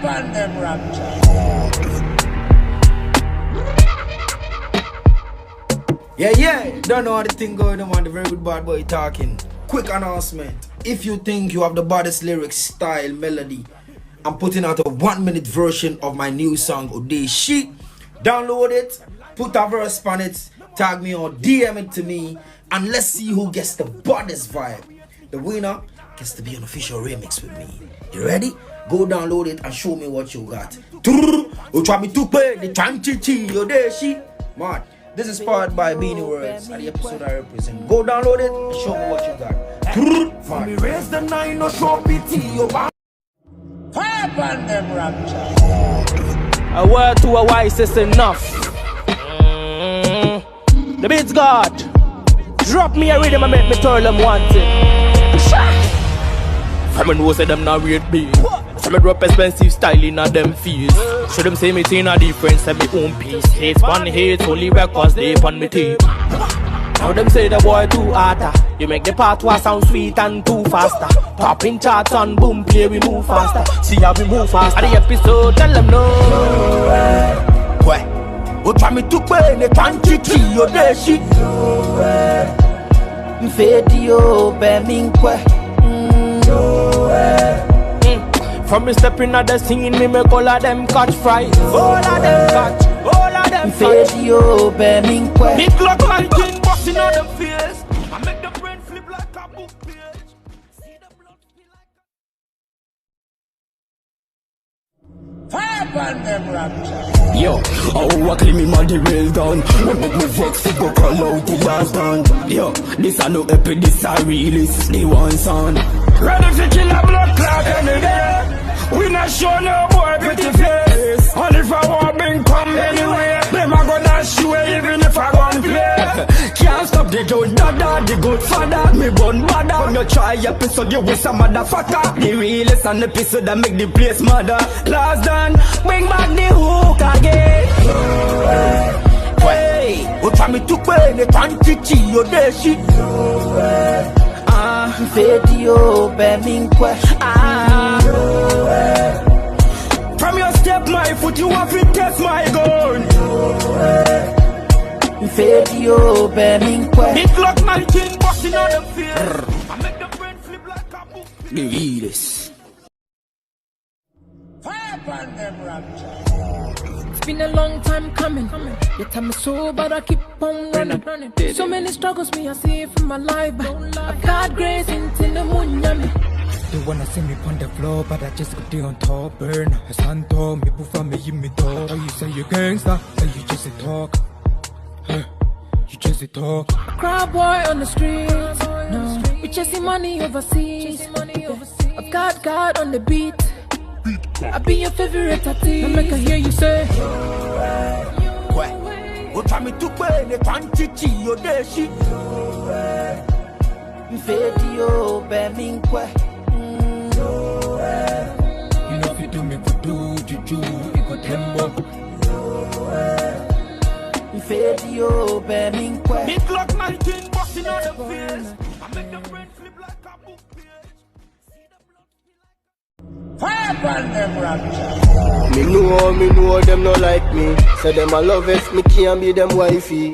Fire upon them rapture. Yeah, don't know how the thing going on, the very good bad boy talking. Quick announcement. If you think you have the baddest lyrics, style, melody, I'm putting out a 1-minute version of my new song, Odeshi. Download it, put a verse on it, tag me or DM it to me, and let's see who gets the baddest vibe. The winner gets to be an official remix with me. You ready? Go download it and show me what you got. Man, this is powered by Beanie Words and the episode I represent. Go download it and show me what you got. For me raise the 9, no show pity. Fire upon them rapture. A word to a wise is enough. The beats God. Drop me a rhythm and make me tell them one thing. From a know say them not rate me. From a drop expensive style in a them fees. Show them say me in a difference at me own piece. Hates one hates only records they on me tape. Now them say the boy too harder. You make the part was sound sweet and too faster. Popping charts on boom play we move faster. See how we move faster. The episode tell them no. O try me to play the country key or the shit. Mfedio beminkwe. From me stepping at the scene, me make all of them catch fright. All of them catch, all of them Mfedio beminkwe. Big clock like king busting on them face. I make the brain flip like a book page. See the blood spill like a... Fire upon them rapture. Yo, oh, I clean me man the rail down. What make me vex to go call out the last down. Yo, this a no epic, this a realist, the one son. Ready to kill a blood clot any day. We not show no boy pretty face. Only if I want me come anyway. Them a gonna show even if I gon' play. Can't stop the good dada, the good father. Me born mother. When you try episode you with some motherfucker. The realest and the episode that make the place mother. Last done, bring back the hook again. Hey, o try me to play the country key or the shit. Mfedio beminkwe. From your step my foot you have to test my gun. Mfedio beminkwe. Big clock 19 busting on the face. I make the brain flip like a book. The realest. Fire upon them rapture. It's been a long time coming. Yet I'm so but I keep on running. So many struggles me I see from my life. I've got grace into the moon yummy. They wanna see me on the floor, but I just got there on top. Burn a santo, me buffa me in me talk. Oh, you say you gangsta, but you just a talk. You just a talk. Crowd boy on the streets. No, we chasing money overseas. I've got God on the beat. I be your favorite artist. Now make I hear you say. O try me to play the country key or the shit. Mfedio beminkwe. You know if you do me for do, juju, you got tembo. Mfedio beminkwe. Big clock 19 busting on the face. I make the brain flip like a book page. Fire upon them rapture. Me know them no like me. Say them I love it, me can't be them wifey.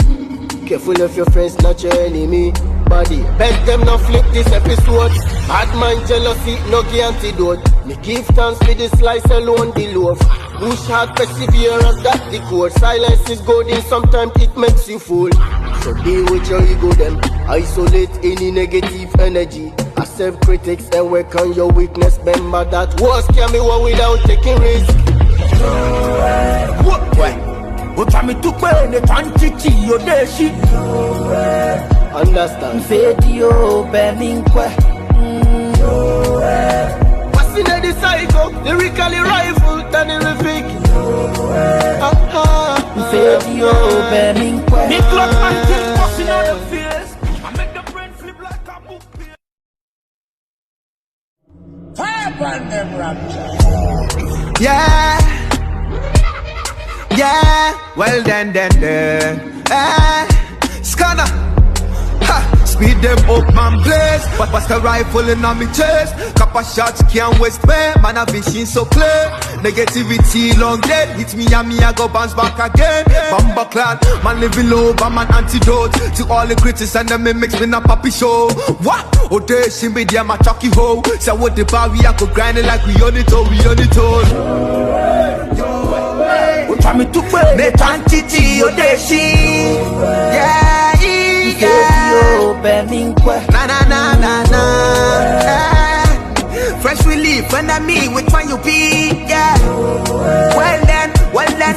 Careful if your friends not your enemy. Body, bet them no flip this episode. Bad man jealousy, no antidote. Me give thanks for the slice alone, the loaf. Push hard, perseverance, that the code. Silence is golden, sometimes it makes you fool. So deal with your ego them. Isolate any negative energy. Accept critics and work on your weakness. Remember that words can be won without taking risks. O try me to play the country key or the shit. Understand? Mfedio beminkwe. Passing at the cycle, lyrically rifle, terrific. Mfedio beminkwe. Big clock 19 busting on the face. I make the brain flip like a book page. Fire upon them rapture. Yeah, well then, Scanner, speed them up, man, blaze. But bust a rifle in on me chest. Couple shots can't waste me. Man, a vision so clear. Negativity long dead. Hit me and me, I go bounce back again. Bamba clan, man living low, but man antidote to all the critics and them mimics in a poppy show. What? Oh, there she made them a chucky hoe. So what the bar we are go grinding like we on it all, we on it all. Try me to play me tantiti o deshi. Yeah, na na na na na. Fresh relief when I meet which one you be. Yeah. Well then, well then,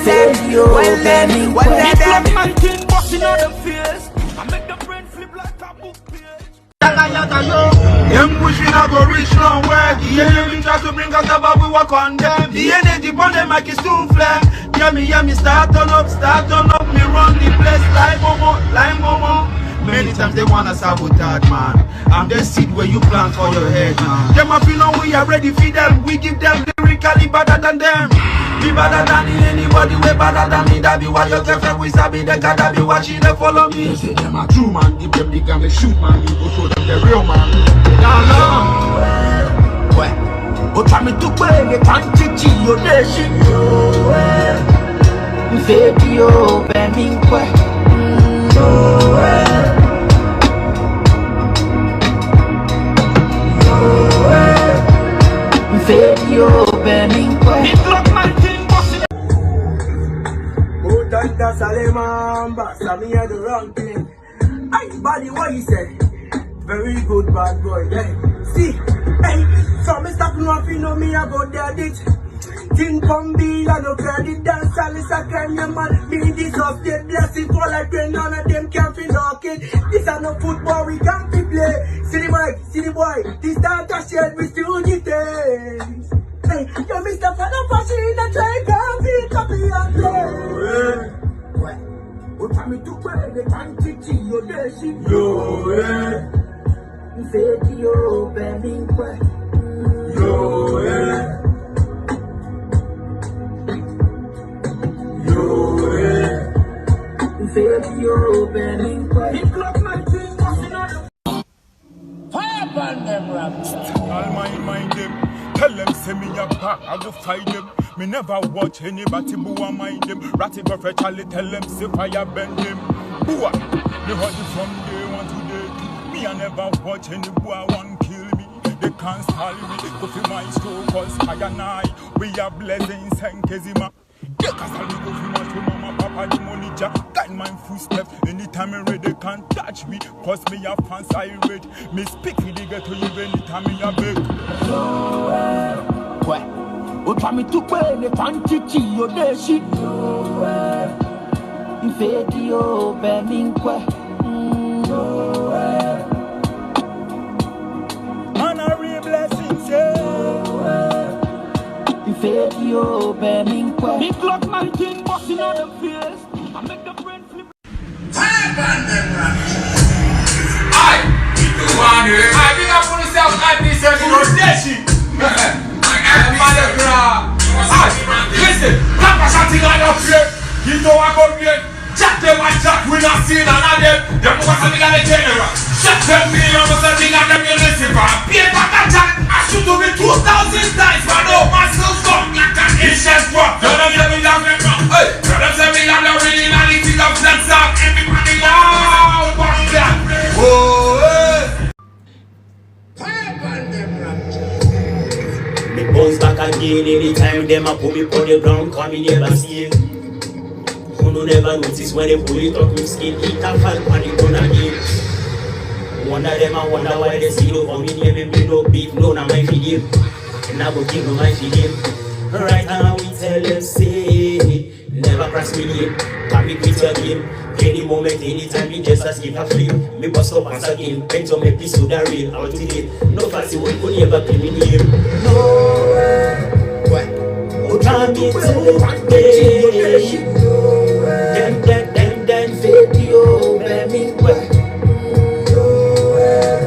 well then. My king busting on the face. I make the brain flip like a book page. Them pushing I go reach nowhere. The enemy try to bring us up, but we walk on them. The energy on them like it's too flare. Yeah, me start on up, me run the place like Momo. Many times they wanna sabotage, man. I'm the seed where you plant for your head, man. Them up, you know we are ready for them. We give them lyrically better than them. Be better than anybody, way better than me. That be why your girlfriend we sabi they gotta be watching they follow me. They say them a true man, give them the gun, they shoot man. We go show them the real man. Nah. Well, go try me to play the tantiti yo deshi. Video burning quick. Video burning quick. It look my king bossing. Oh, Tanta Salemamba, Sammy had the wrong thing. Hey, buddy, what you say? Very good, bad boy. Yeah. See, hey, so me stop nothing, know me about that ditch. King Pumbi, I no credit dance, Alice, I can your man. Be this of the blessing for like when none of them can feel knocking. This are no football, we can't be play. See the boy, this data shit, we still need things. Hey, yo, Mr. Father Fashion, the train can't be copy and play. What time to play, the time to see your dash. Yo, video burning quick. Yo, Video burning quick. Fire upon them, Rapture. I'll mind them. Tell them send me a back, I go fight them. Me never watch anybody boo I mind them. Ratty go for Charlie, tell them say fire bend them. Boo, me hold it from day one to day two. Me I never watch any boo I want kill me. They can't stall me, go for my store, cause I and I, we are blessings and kezima. Yeah, cause I'll go for my to mama, papa, the money jack. Guide my footsteps, anytime I'm ready, they can't touch me. Cause me a fans irate. Me speak with the ghetto, even anytime me a beg. What? What try me to play the tantiti yo deshi. Video burning quick. Man a real blessings, yeah. Video burning quick. Big clock my king busting on the face. I make the brain flip. Fire upon them, Rapture. Aye, you want it? I think I put myself at this and you dashi. Listen, Papa shouting on your plate. You know I go play. Jack them and Jack we not see none of them. Them was something on the general. Shut them me on something on them you listen for. Pay Papa Jack. I should do it 2,000 times. But no man still come like an ancient rock. Tell them say me love them rock. Hey, tell them say me love the originality of that song. Everybody loud, fuck that. Oh, hey. Fire upon them, Rapture. Me bounce back again anytime them a put me on the ground, cause me never see it. Who no never notice when they pull it up with skin, eat a fall and it done again. Wonder them and wonder why they see no for me name, me no beat, no na my feeling. And I go give no my feeling. Right now we tell them say, never cross me name, can me quit your game. Any moment, anytime, me just a skip a flip. Me bust up once again, bent on me piece to the real. Out today, no fancy one could never play me name. No, what? Oh, try me today. Them video, burning quick.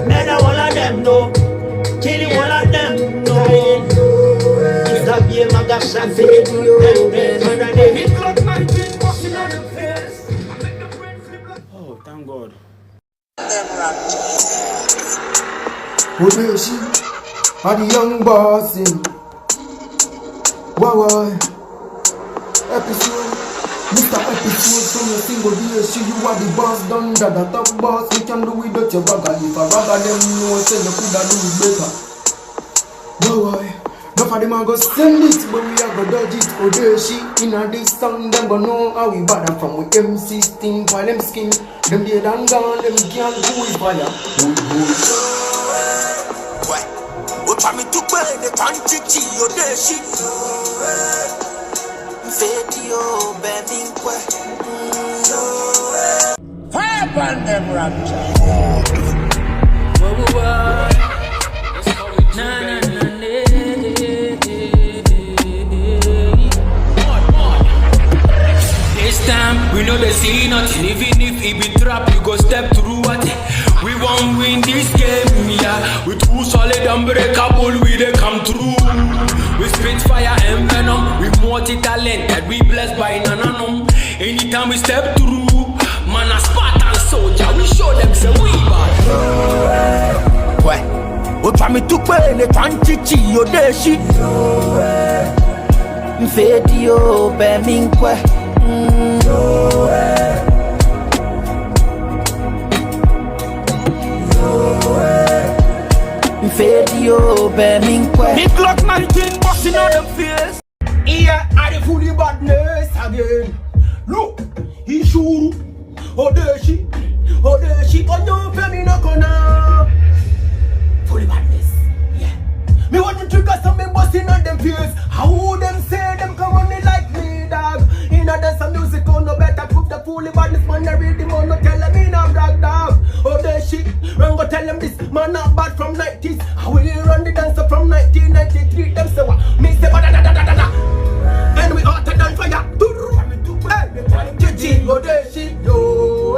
Murder all of them, no. Killing all of them, no. It's that game, I got shot video. Them, Big clock my king busting on the face. oh, thank God. Them them rapture. Odeshi, are the young boss in. Wow, episode, Mr. Episode from your single Odeshi, you are the boss, done that the top boss. We can do without your bagger. If a bagger them know, say you coulda do it better. Wow, enough of them a go send it, but we a go dodge it. Odeshi, in a this song, them go know how we bad and from we MC sting while them skin. Them dead and gone, them can't do it fire. Try me to burn the country, your deshi. Video, bending Fire upon them rapture. This time we know they see nothing. Even if it be trap, we go step through it. We won't win this game, yeah. We too solid, unbreakable, we they come through. We spit fire and venom. We multi-talented, we blessed by none. Anytime we step through, man a Spartan soldier, we show them say we bad. O try me to burn the country, your deshi. Video, bending Video, bending Big Glock 19 busting on them face. Here are the fully badness again. Look, he shuru. Odeshi, oh no penny no corner. Fully badness, yeah. Me want to trigger some men busting on them face. How would them say them come on me like me, dog? In a dance of music, oh no better prove the fully badness man. I read him on no tell them me no brag, dog. Odeshi, run go tell them this man not bad from 90s. How will you run the dancer from 1993? Them say what? Me say ba da da da da da. And we hotter than fire. Gigi, Odeshi, yo,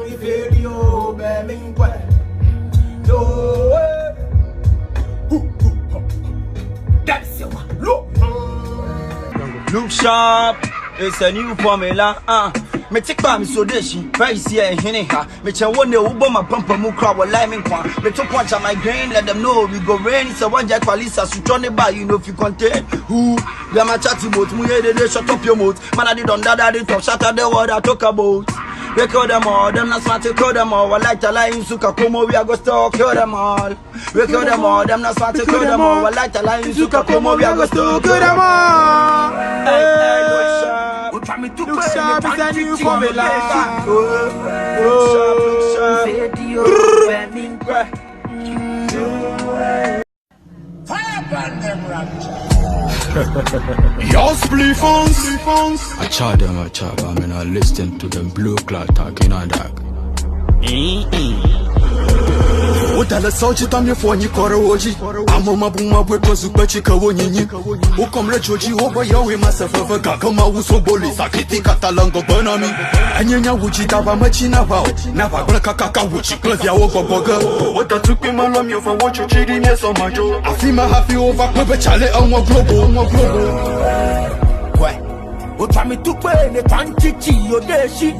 if you bemin kwa, yo, that's your look. Look sharp, it's a new formula. Me take by me so deshi, price here in ha. Me can one day ubo my bumper mu crowd will lie me kwa. Me took watch at my grain, let them know we go rain. It's a one jack walisa, so turn it by you know if you contain. Who? We are my chatty boat, mu they shut up your mouth. Man I did on that top, shut out the word I talk about. We call them all, them not smart to call them all. I like to lie in Suka Como, we are go stalk, kill them all. We call them all, them not smart to call them all. I like to lie in Suka Como, we are go stalk, kill them all. Try me to look sharp, it's a new formula. Fire upon them rapture. Y'all split phones. I charge them, but I'm not listening to them blue cloud talking on that. Utala sauti tamye foni koro oji. Amo mabuma bweto zupechi kawo nyinyi. Ukomle choji obo yawe masafa kama uso boli sakiti katalango banami. Anyenya wuji daba machina wao. Na bagula kaka wuji klavya ogo boga. Wata tukwi malam yo fa wacho chiri nye so majo. Afima hafi over kwebe chale onwa globo. O try me to burn the country, your deshi.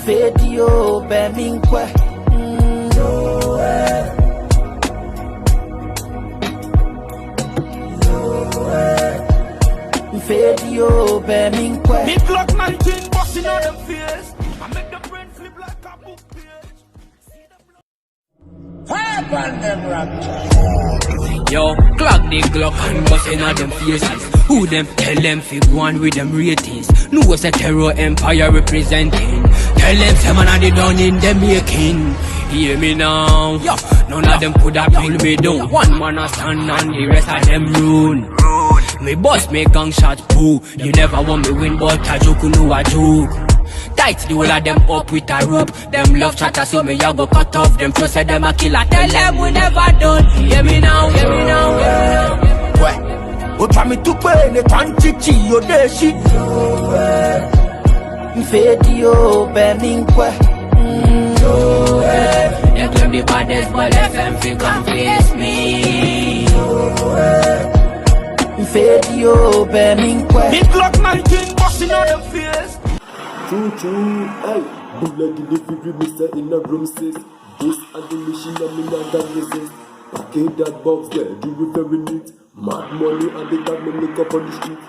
Video, bending Video, bending Big Glock 19 busting on them face. I make the brain flip like a book page. Fire upon them rapture. Yo, clock the Glock and busting on them faces. Who them tell them fi go on with them ratings? No was a terror empire representing. Tell them some man they done in the making. Hear me now. Yo, none of them could have pull me down. One man a stand and the rest of them ruin. Me boss make gunshot poo. You never want me win, but I joke know a joke. Tight the whole of them up with a rope. Them love chatter so me ya go cut off them. Trust say them a killer. Tell them we never done. Hear me now. O try me to burn the country, your deshi. Video, bending They claim the baddest, but FM fi come face me. Video, bending Big Glock 19 busting on them face. Choo choo, hey. Bullet delivery, me say in a room 6. This and the mission of me and that resist. Package that box there, do it very neat. Mad money and they got me look up on the street.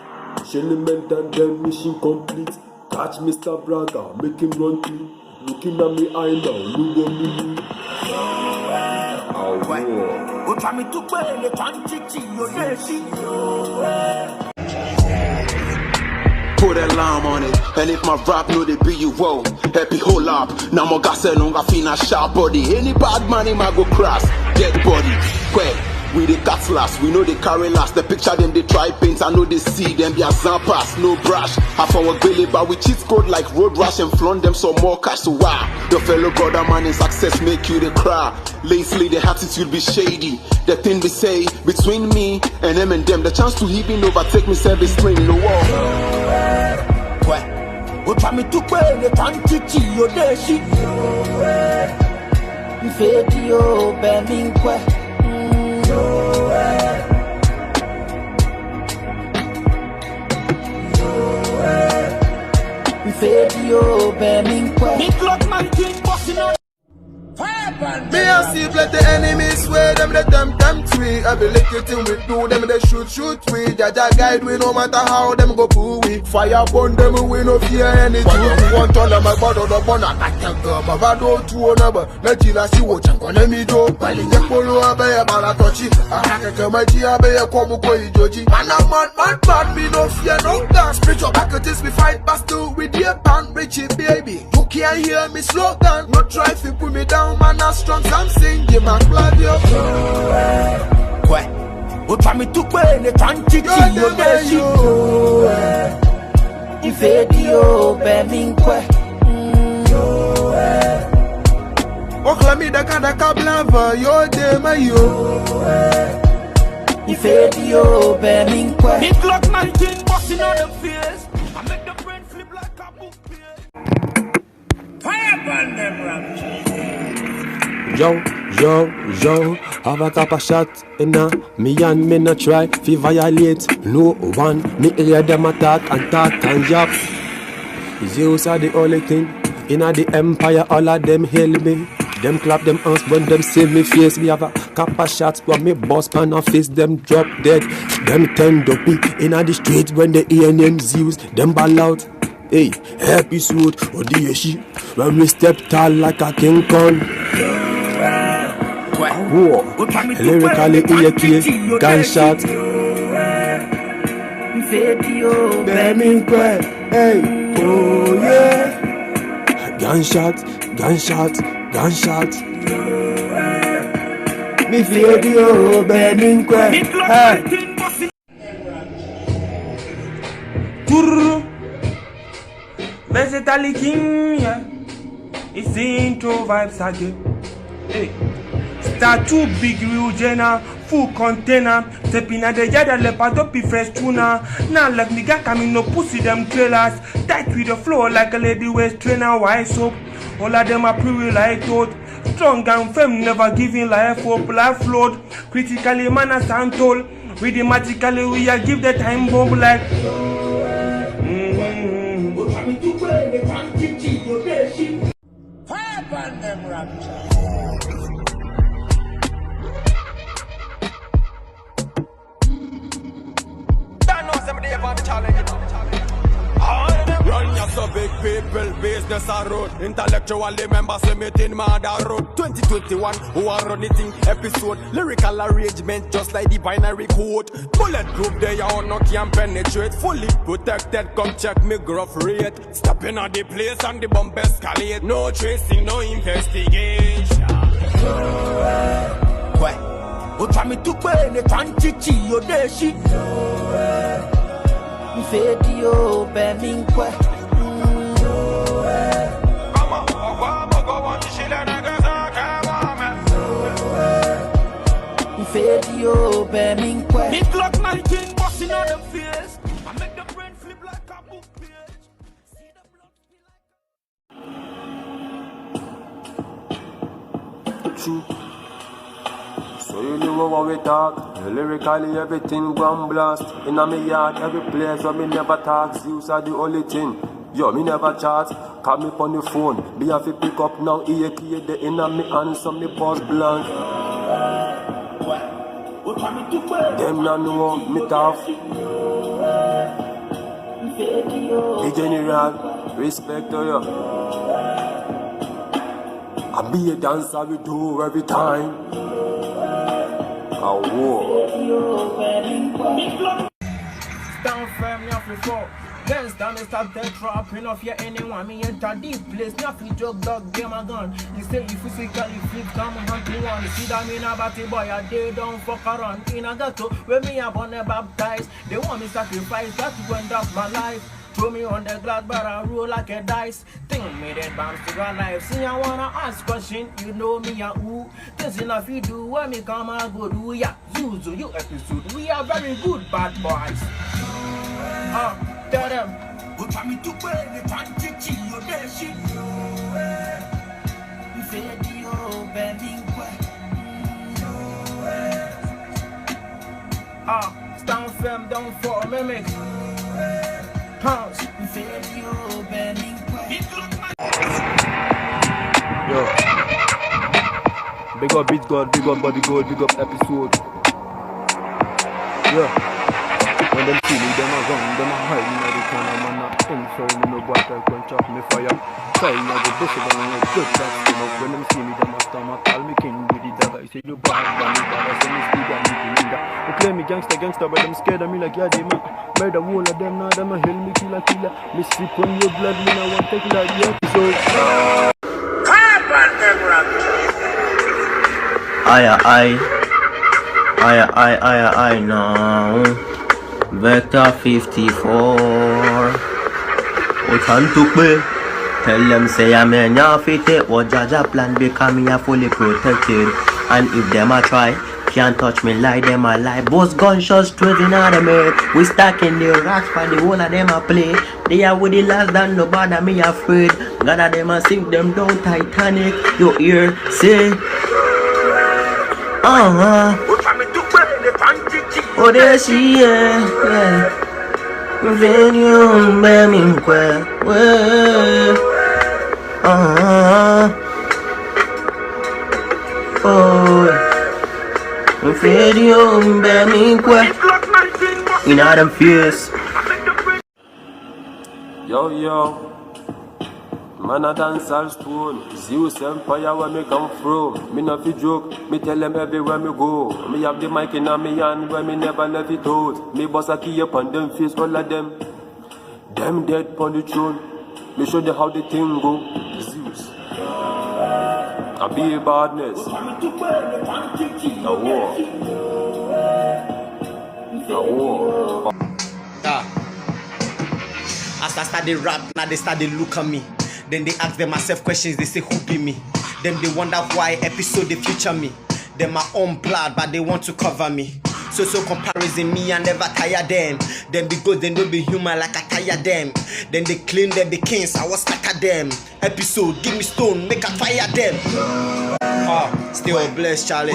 Shellyment and then mission complete. Catch Mr. Braga, make him run clean. Looking at me eye now, look at me. Oh, wow. Go try me to play the country, Put a lamb on it, and if my rap know they be you wow, happy whole up. Now my gas and I feel a sharp body. Any bad man in my go cross, dead body. Quick, we the cats last, we know they carry last. The picture them they try paint, I know they see them be a zampas, no brush. Half our belly, but we cheat code like road rash and flaunt them some more cash. So wow, the fellow brother man in success make you the cry. Lately the attitude be shady. The thing we say between me and them, the chance to even overtake me service train no war. Go try me to play the country, you dey shit. Video, Beminkwe. Video, Beminkwe. Me clock man king bossing on. Me a see plenty enemies where them they tempt we. Every little thing we do them they shoot we. Jaja guide we no matter how them go pull we. Fire burn them we no fear anything. One turn them my body the bun I can't go. Baba do two number. Let you see what I'm gonna me do. Bali je polo abe bala touchy. I can't my G abe come go ijoji. Man a man me no fear no gun. Spiritual back at this we fight bastard with the pan Richie baby. You can't hear me slogan. No try to put me down man. Strong, I'm singing my blood, yo. Go try me to play the country, you dey shit. Video, Beminkwe. Okla me da kada kablava, yo de my yo. Video, Beminkwe. Me clock 19 bossing on the face. I make the brain flip like a book page. Fire burn them rapture. Yo, have a tap a shot in me and me not try fi violate no one. Me hear them attack and yap. Zeus are the only thing in the empire, all of them hail me. Them clap them hands when them see me face. Me have a couple shots when me boss pan a face. Them drop dead. Them tend up in the street when they hear name Zeus. Them ball out. Hey, episode of the yeshi when we step tall like a King Kong. War, lyrically EAK, gunshot. Video, Beminkwe, hey, oh yeah. Gunshot. Me video, Beminkwe, hey. Turr, Vegetali King, yeah. It's intro vibes again. Hey. Statue big real jenna, full container. Stepping at the yard and leopard up fresh tuna. Now like nigga coming no pussy them trailers. Tight with the floor like a lady waist trainer, white soap. All of them are pre-real like thought. Strong and firm, never giving life hope, life float. Critically man as I'm told. Rhythmatically we are give the time bomb like Fire burn them rapture. Run ya so big people, business a road. Intellectually members limiting mother road. 2021, who are running thing episode. Lyrical arrangement just like the binary code. Bulletproof they are no can penetrate. Fully protected, come check me gruff rate. Stepping on the place and the bomb escalate. No tracing, no investigation. Go try me to play the country, you dey shit. Video, Beminkwe. Video, Beminkwe. Me clock 19 bossing on the face. I make the brain flip like a book page. See the blood True. So you know what we talk. Lyrically everything ground blast. In a me yard, every place where me never talk. Zeus are the only thing. Yo, me never chat, call me on the phone. Me have to pick up now, EAK the inner me answer me boss blank. Them not know me tough. The general, respect to you. I be a dancer we do every time. I war. Stand firm, you have to fall. Then stand and stop that dropping off your anyone. Me enter deep place, me have to joke dog, game a gun. You say you physically flip, come hunt me one. See that me na batty boy, I day don't fuck around. In a ghetto, where me up on the baptized. They want me sacrifice, that to end up my life. Throw me on the glass, but I roll like a dice. Think me dead bombs to my life. See, I wanna ask question, you know me a who. This enough you do, when me come I go do ya. Zuzu, you episode, we are very good bad boys. Tell them. Stand firm, don't fall, mimic. Pounce. Yo. Big up Beat God, big up Body Gold, big up episode. Yeah. When them see me, them a run, them a hide me now the corner, man not inside me, no boy try to chop me fire. Try me the bush of them, no good that's enough. When them see me, them a stomach, call me king with the dagger. Say you bad, but I say me speed and me linda. They claim me gangster, but them scared of me like yeah, they man. Murder wall of them, now them a hell me killer. Me sip on your blood, me now want take like the episode. I now. Vector 54. What time to play? Tell them say I'm in your fit what Jaja plan because me a fully protected. And if them a try, can't touch me like them a lie. Both gunshots straight in the mate. We stacking the rocks for the whole of them a play. They are with the last than no bother me afraid. God of them a sink them down Titanic. You hear say oh, there she yeah. Venue, baby, Video, baby, in them fears. Yo, man a dance all stone. Zeus Empire where me come from. Me not fi joke, me tell them everywhere me go. Me have the mic in a me hand where me never left it out. Me boss a key up on them face, all of them. Them dead pon the throne. Me show them how the thing go. Zeus. I be a badness. A war. As I start the rap, now they start to look at me. Then they ask themselves questions, they say who be me? Then they wonder why episode they future me. Them my own blood, but they want to cover me. So comparison me, I never tire them. Then because they don't be human like I tire them. Then they claim them the kings, I was like a them. Episode, give me stone, make I fire them. Still blessed, Charlie.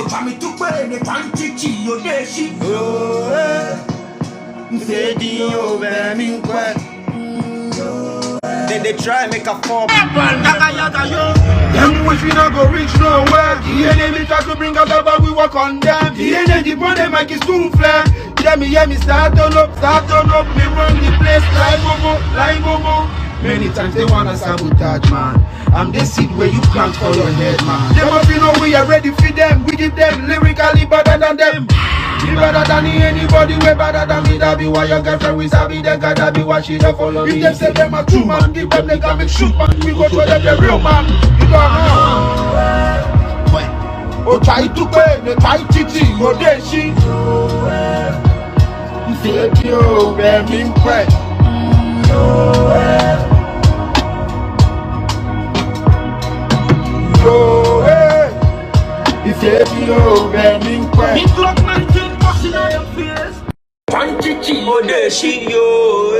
Then they try make a form. Them wish we not go reach nowhere. The enemy try to bring us up, but we work on them. The energy on them like it's too flare. Hear me, start on up. Me run the place like Momo. Many times they wanna sabotage, man. I'm the seed where you plant for your head, man. Them up, you know we are ready for them. We give them lyrically better than them. Be better than anybody, way better than me. That be why your girlfriend will sabi. They gotta be what she don't follow me. If them say them a true man, give them they can make shoot man. We go show them the real man. You don't know. Oh, try to pay, they try titi, oh, they she. You say yo, baby, quick. Yo, hey. You say yo, baby, quick. Oh, there she yo,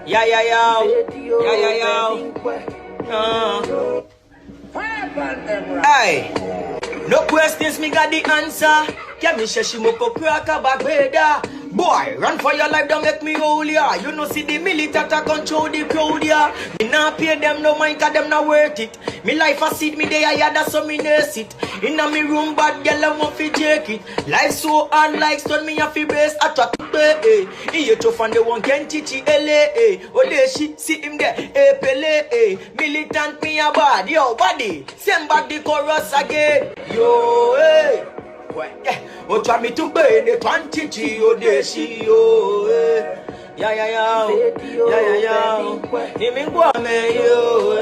yeah. Hey, no questions, me got the answer. Yeah, me say she moko crack a back beda. Boy, run for your life, don't make me hold ya. You know see the military control the crowd ya. Me nah pay them no mind, cause them not worth it. Me life a seed, me day I had so me nurse it. Inna me room, bad girl I want fi take it. Life so hard like stone, me have fi brace. I try to pay, He a tough and the one can teach it, LA, Oh, there she, see him there, Pele, Militant me a bad, yo, body. Send back the chorus again, yo, Oh, try me to pay the quantity, oh, there she, yo, yeah. Him in Guame, yo,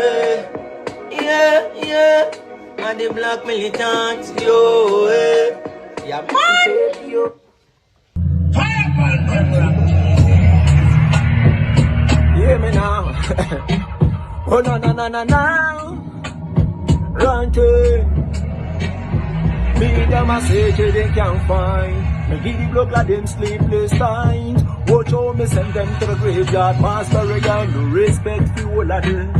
yeah. And the black militants, yo, yeah, man. Hear me now. Oh, no. Run to me, them a say they can't find. Me give the blood like them sleepless times. Watch how me send them to the graveyard. Master again, no respect for all of them.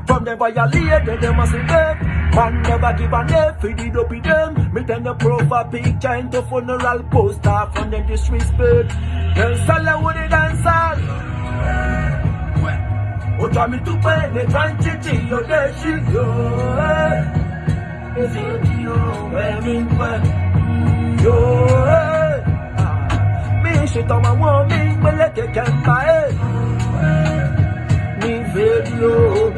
From them violate, them a say dead. Man never give a F, feed it up with them. Me tell the profile picture into funeral poster from them disrespect. Then sell with the dancer. Oh, try me to pay the quantity, yo, there she go. Is it you, yo, me shit on my woman, but let it come by. Me video,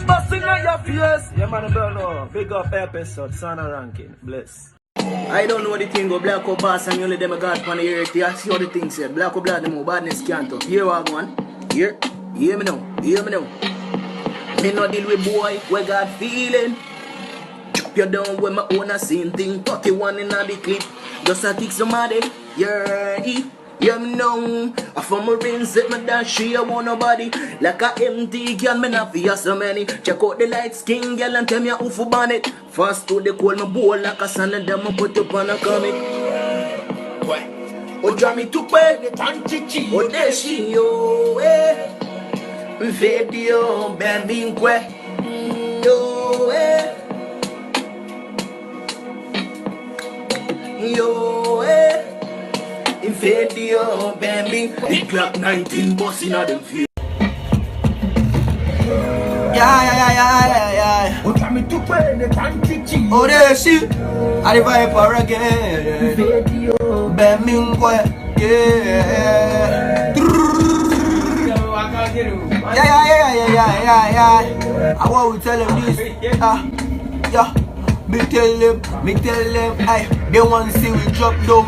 busting on your face. Yeah, man, Berno, big up episode, Sana Ranking, bless. I don't know the thing go black or bass and only them a god on the earth. You see how the thing said. Black or black, them badness can't talk. Here I go on. Hear me now. Me no deal with boy, we got feeling. Chop you down with my own a same thing. 31 in the clip. Just a kick somebody. Yeah, me know. I from a ring set my dash, she I want nobody. Like a empty girl, me not fear so many. Check out the light skin girl and tell me who for bonnet. Fast to the cold, my bowl like a sun and them I put up on a comic. Oh, draw me to pay the quantity. Oh, there she, yo, video, baby, yo, video, baby. The clock 19 bossing out them feet. Yeah. Oh, tell me to pay the quantity. Oh, there she, I the viper again. Video, baby, Yeah. I want to tell them this. Me tell them, they want to see we drop down.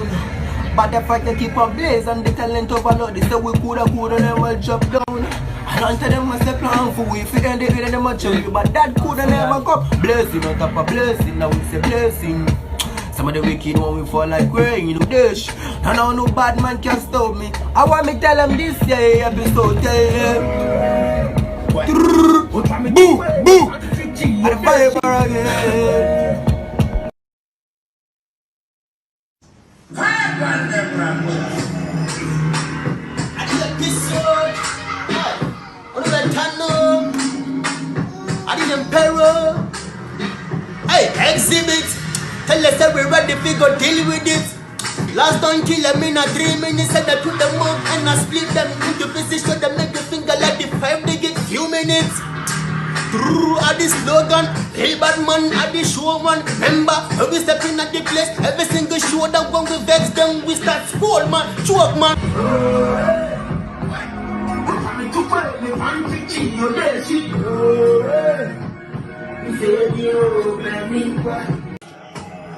But the fact they keep on blaze and the talent overload, they say we coulda never drop down. I don't tell them what's the plan for we, if we end it with them much of you, but that coulda never come. Blessing on top of blessing, now we say blessing. Some of the wicked one we fall like rain, you know this. And now no bad man can stop me. I want me tell them this episode, tell them. Boo! And the fire again. Exhibit. Tell us that we're ready to go deal with it. Last time kill them in a 3 minutes and I put them up and I split them into pieces. Show them make the finger like the 5 they get few minutes. True at the slogan, hey bad man at the show man. Remember, every step in at the place, every single show that when we vex them, we start spoil man, choke man.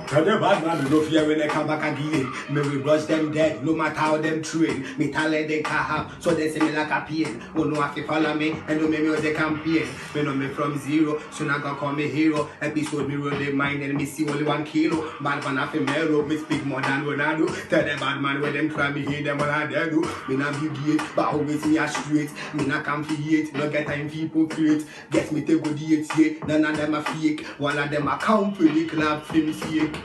Tell the bad man no fear when they come back again. Me we brush them dead, no matter how them train. Me talent they can have, so they see me like a pain. Oh no, if you follow me, and do me the campaign. Me know me from zero, so now gonna call me hero. Episode me roll the mind and me see only 1 kilo. Bad man have a mirror, me speak more than Ronaldo. Tell the bad man when them try me hate them all I dare do. Me not beauty, but always me a straight. Me not confident, no get time people create. Get me to go date, yeah. None of them are fake, one of them are count for the club film fake.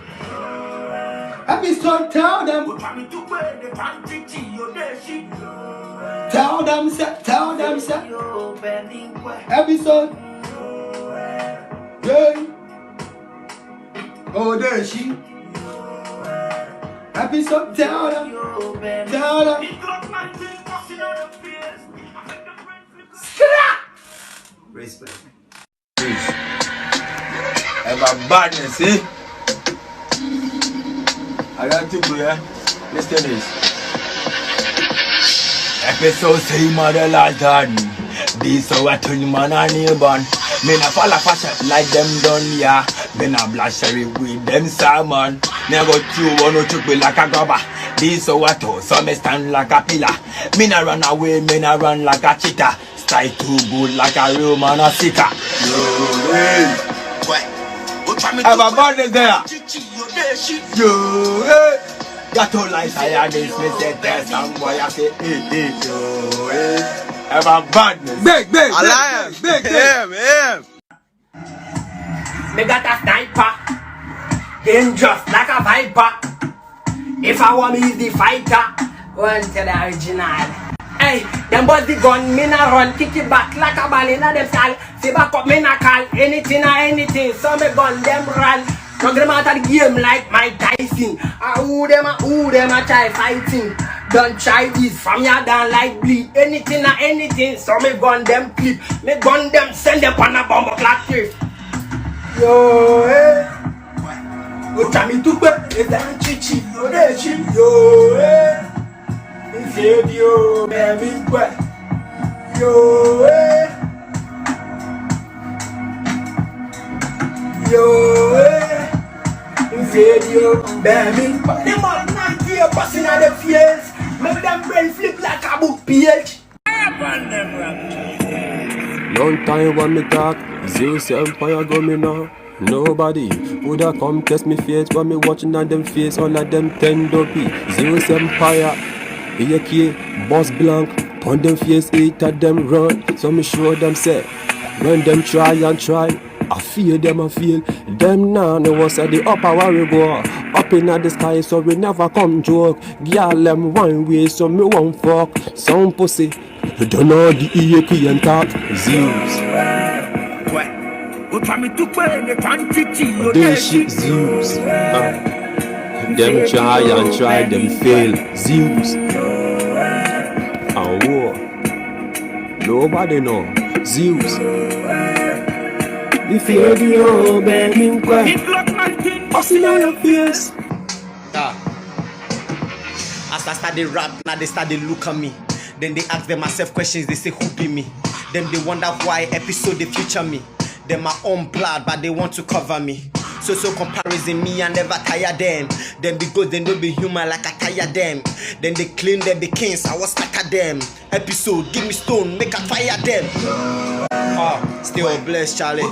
Episode tell them tell them episode yeah. Oh there she Episode down. Respect. Ever badness, eh? I got to go, yeah? Listen to this. Episode 3, mother last garden. This how I tell you, man, I need born. Me na fall a fashion like them done, yeah. Me na blashery with them salmon. Never chew one or choke me like a grabber. This how I told, so me stand like a pillar. Me na run away, me na run like a cheetah. Style too good like a real man a sicker. Yo, hey. Have a badness there. Yo, hey. Got to like I this, me say there's some boy I say, hey, yo, hey. Have a badness. Big. Me got a sniper, dangerous like a viper. If I want me is the fighter, one to the original. Hey, them boys the gun, me na run, kick it back like a ball inna them style. See back up, me na call anything or anything. So me gun them run. Drug them out of the game like Mike Tyson. Who them a try fighting. Don't try this, from ya down like bleed. Anything or anything, so me gun them clip. Me gun them, send them on a bomb clock cliff. Yo, hey. Uchami tukwe, eza chichi, yo de chi. Yo, hey. Yo, baby, what? Yo, eh. Yo, eh. Yo, baby, what? Them all night here, busting at the face. Make them brain flip like a book page. Long time when me talk, Zeus Empire go me now. Nobody woulda come test me face when me watching on them face. All of them tend to be Zeus Empire. AK, boss blank, pon them face, 8 of them run. So me show them say, when them try, I feel them, I feel them now. No was at the upper where we go, up in the sky, so we never come joke. Girl them one way, so me won't fuck. Some pussy, you don't know the AK and talk. Zeus. This shit Zeus. Them try, them fail. Zeus. And war. Nobody know. Zeus. If you do your begging quack, busting on your face. As I start the rap, now they start to look at me. Then they ask them myself questions, they say who be me. Then they wonder why episode they future me. They my own blood, but they want to cover me. So comparison me, I never tire them. Then because they don't be human like I tire them. Then they claim they be kings, I was scatter them. Episode, give me stone, make I fire them. Still blessed, Charlie.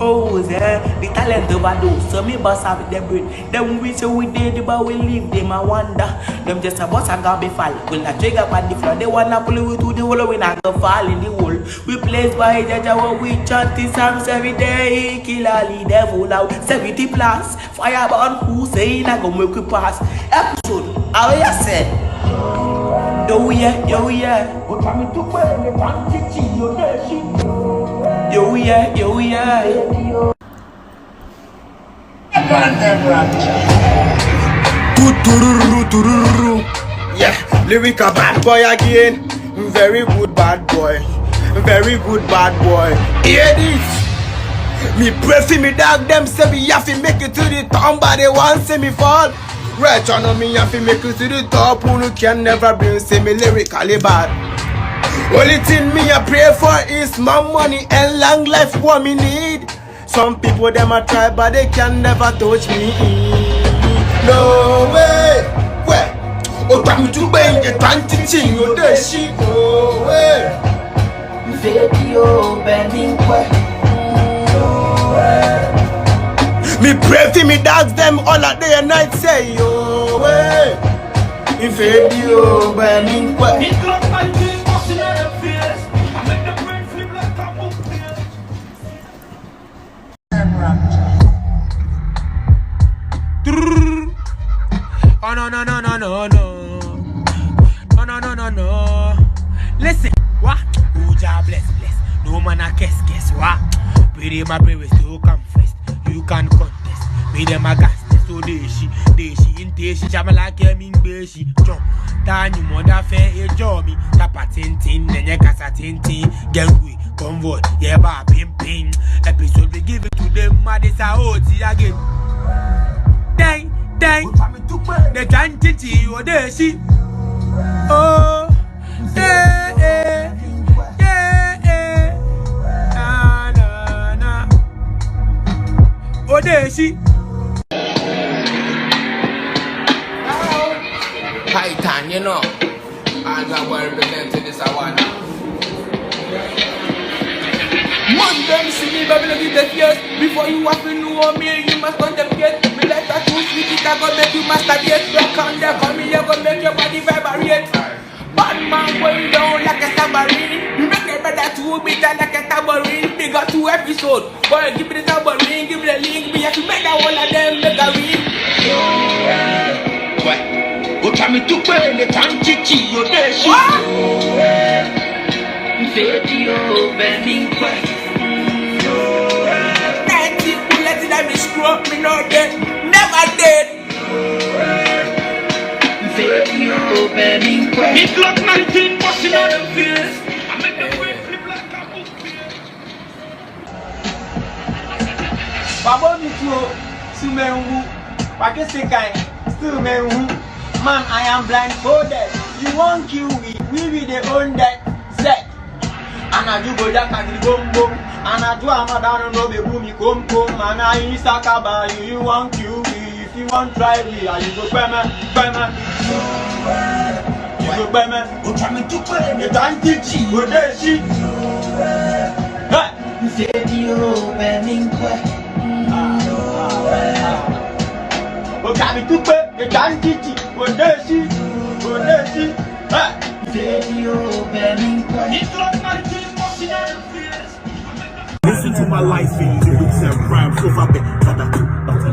Oh, the talent of a do, so me boss have them brain. Them we say we did, but we leave them, I wonder. Them just a boss and gonna be fall. When I trigger on the floor, they wanna pull it to the hole, when I go fall in the hole. We place by Jaja, what we chant the songs every day. Kill all the devil now, 70 plus. Fire burn, who say I go make we pass. Episode, how you say? Yo, yeah. Yo, yeah. Yeah, lyrical bad boy again. Very good bad boy. Very good bad boy. Hear this. Me pray for me dog, them say me have to make it to the top, but they want see me fall. Right on me have to make it to the top. Who can never bring say me lyrically bad. Only thing me I pray for is my money and long life what me need. Some people them a try but they can never touch me. No way. Where? Oh, time to bang the 20 thing you the shit. No way. Video bending quick. Me pray for me dogs them all a day and night say yo way. Video bending quick. Oh no no no no no no. Oh no no no no. Listen, what? Who job bless. No man a guess what? Pray them a pray we still confess. You can contest. Pray them a gas test. So they she in she jam like a ming beshi. Jump. Tani mother fair a jobby. Tapa tintin, then ya casa tintin. Gangway, convoy, yeah ba pim pim. Episode we give it to them, ma this a OT again. Dang. The tantity or there she. Oh, yeah. Na. Oh, there she. Titan, you know. And I will represent this award. Must them see me babbling with the tears. Before you have to know me, you must contemplate. Me like that too sweet, it a go make you masturbate. Rock on there, come here, go make your body vibrate. Bad man going down like a tambourine. You make the brother too bitter like a tambourine. Big up 2 episodes. Boy, give me the tambourine, give me the link. Me have to make that one of them make a ring. What? What time it took when the tantity or there she. Video bending quest. 90 bullets in me screw up, me not dead, never dead. Video bending quest. It look 19 busting on them face. I make them way flip like a book. Babo Mitro, Sumengu, Pakisekai, still Mengu. Man, I am blindfolded. You won't kill me, we be the own that set. And I do go down and boom boom. And I do another no be boom come come. And I in Sakaba, you won't kill me. If you want try me, you go bema. You go bema. What time it took when the tantity, go there she. Video bending quest. What time it took when the tantity, go there she. Video bending quest. It look 19 busting on them face. Listen to my life in lyrics and rhymes. So far, but I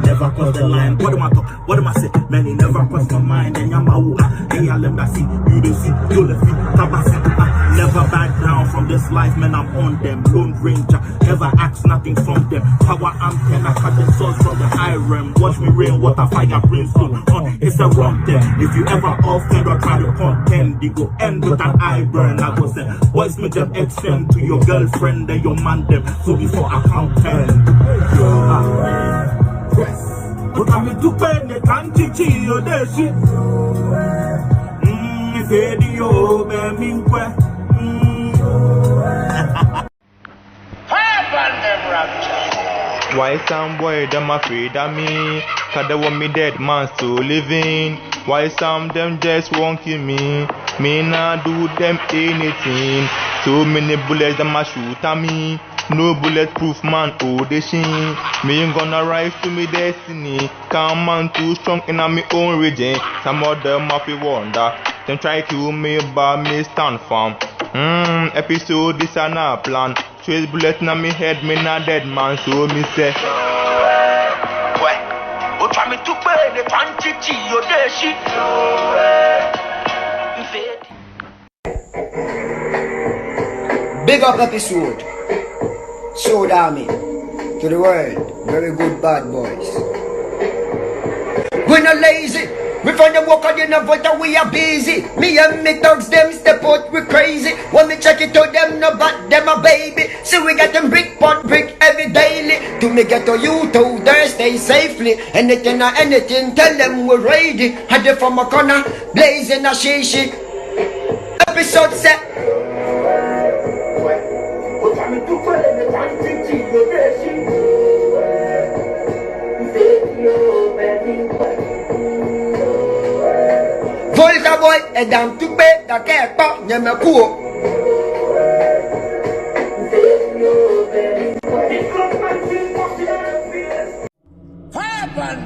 never cross the line. What am I talk? What am I say? Man, it never cross my mind. And I'm a let me see. You don't see. You let me. I never back down from this life, man. I'm on them. Lone Ranger. Never ask nothing from them. Power I'm 10. I cut the source from the high realm. Watch me rain, water, fire, brimstone. It's a wrong thing. If you ever offend or try to contend, you go end with an eye burn. I go say, boys make them extend to your girlfriend and your man them. So before I count 10, but I'm a dupe, they can't teach you the shit. Video, baby, Why some boy them afraid of me? Cause they want me dead man still living. Why some them just won't kill me? Me nah do them anything. So many bullets them a shoot at me. No bulletproof man, oh the sheen. Me ain't gonna rise to me destiny. Come man too strong in my own region. Some of them have to wonder. Them try kill me but me stand firm. Episode this a not plan. Trace bullet na me head, me not dead man. So me say what try me to pay the tantity or there she. Big up episode. Sold Army to the world. Very good bad boys. We're not lazy. We find them walk on the vote and we are busy. Me and me thugs them step out, we crazy. When me check it to them, no but them a baby. See we got them brick pot brick every daily. To me get to you to there stay safely. Anything or anything, tell them we're ready. Had it from a corner, blazing a shishi. Episode set. Volta boy, et dans tout bête, t'as qu'à pas, y'a me court.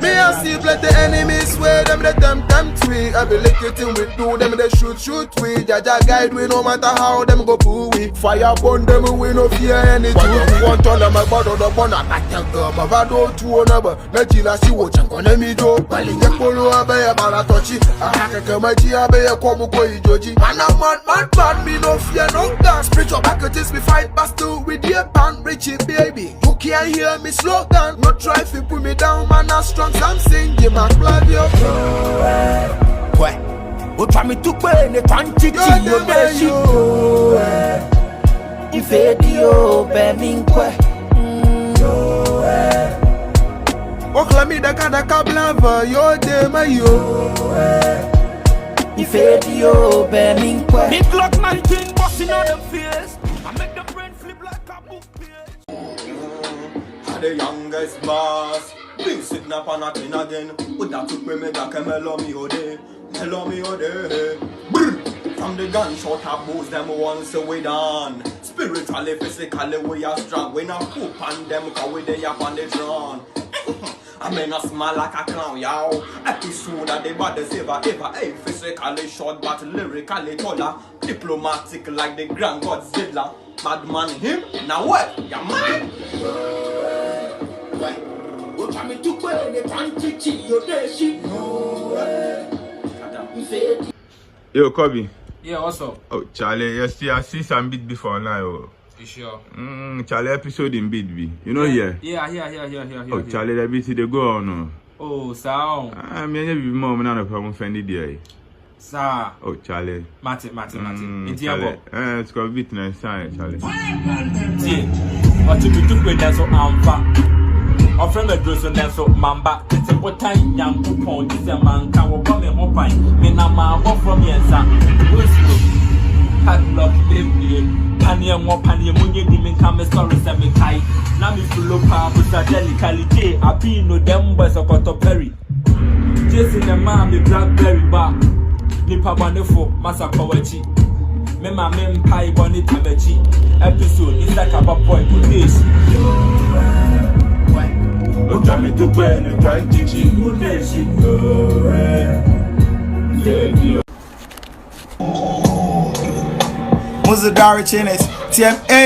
Me a see plenty enemies where them they tempt them tweet. I be lick it in with do them they shoot we. Jaja guide we no matter how them go poo we. Fire burn them we no fear any truth. We want all them my body the bone I tell girl. My vado to another. Najila si wo chango ne mi do. Bali je polo abe ya bala touchy. Akake maji abe ya komu ko ijoji. Man a man me no fear no gun. Spiritual packages me fight bastard with your pan Richie baby. You can't hear me slogan. No try to put me down man a strong. I'm singing my blood yo. What? O try me to pay ne twanti ti yo beshi. Ifedio beminkwe. Okla mi daka blava yo de ma yo. Ifedio beminkwe. Me Glock 19 busting on them face. I make them brain flip like a book page. The youngest boss. Been sitting up on a thing again. Would that took me back and mellow me ode. From the gunshot I boost them once we done. Spiritually, physically we are strong. We not poop on them cause we they up on the throne. I mean I smile like a clown, y'all. Episode of the baddest ever. Hey, physically short but lyrically taller. Diplomatic like the Grand Godzilla. Madman him, now what? Ya man? Yo, Kobe. Yeah, what's up? Oh, Charlie, I see some beat before now. You sure? Charlie, episode in beat be. You know here? Yeah. Oh, Charlie, the beat they go on. No. Oh, sound. I mean, every moment I problem offended there. Sir. Oh, Charlie. Martin. Charlie. It's got beat nice sign, Charlie. See, what you do with that so I'm from the dress and so mamba. It's a what time young people. This a man can walk on me hoping. Me na ma walk from here, son. Hard luck, baby. Pania more pania, munye dimin come story semi kai. Now me full of power, but delicately. I be no them boys of Perry. Chasing a man, the blackberry bar. Nipa Banefo, Massa Kawachi. Mema Mem Pai Bonnie Tamechi. Episode is like a boy with this. Don't tell me to play and try to teach you this. Muzadari Chenes, TMA.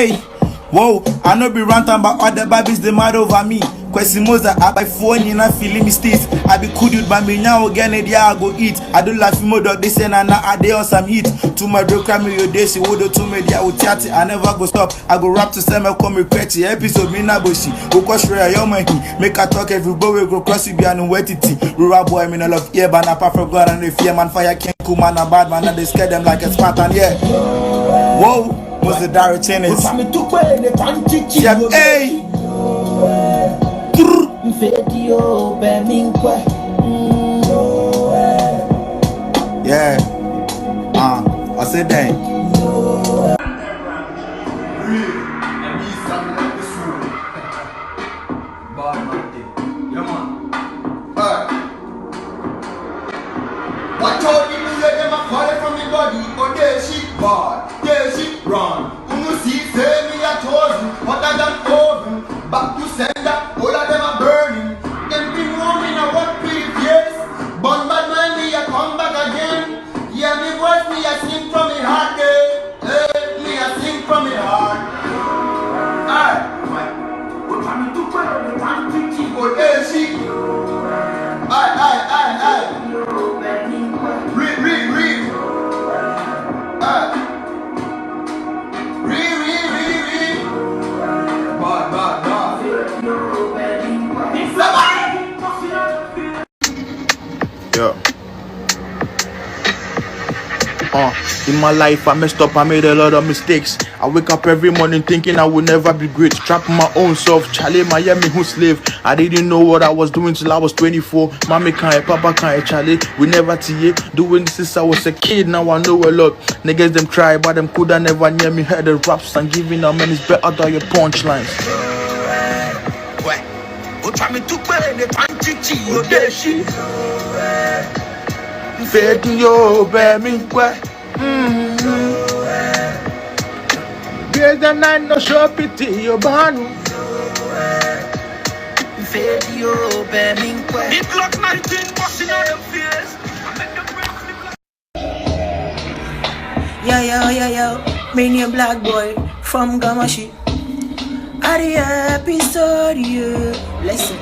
Whoa, I know be ranting about other babies, they mad over me. Question Moza, I buy phone, you not feeling me stiff. I be kudu by me now again, I go eat. I do laugh more dog, they say, and now I day on some heat. To my bro, cry me your day, she would to me, I would chat it, I never go stop. I go rap to semi come repeat episode, me na boshi. Go cross rare, your money. Make a talk every boy, we go cross you beyond wetity. Rural boy, me no love ear, but apart from God and the fear man, fire can't cool man, a bad man, and they scare them like a Spartan, yeah. Whoa. Was the direct channels? Yeah, I said that. Watch out, you let them a call it from the body, but they shit bad, they shit run. You see, say me a chosen, hotter than oven. Back to sender, all of them are burning. Them been warming a what previous. But bad man, me a come back again. Yeah, me voice, me a sing from me heart, hey, me a sing from me heart. Aye, we're coming to pray, we're coming to keep, but they shit. Aye. Read. Yo. In my life I messed up, I made a lot of mistakes. I wake up every morning thinking I will never be great. Trapping my own self, Charlie, Miami, who slave. I didn't know what I was doing till I was 24. Mommy can't, Papa can't, Charlie, we never TA. Doing this since I was a kid, now I know a lot. Niggas them try, but them coulda never near me. Heard the raps and giving them men is better than your punchlines. There's a nine no show pity your banu. Video, Beminkwe. Big Glock 19 busting on them face. Yo. Me name Black Boy from Gamashi. At the episode, yeah. Listen.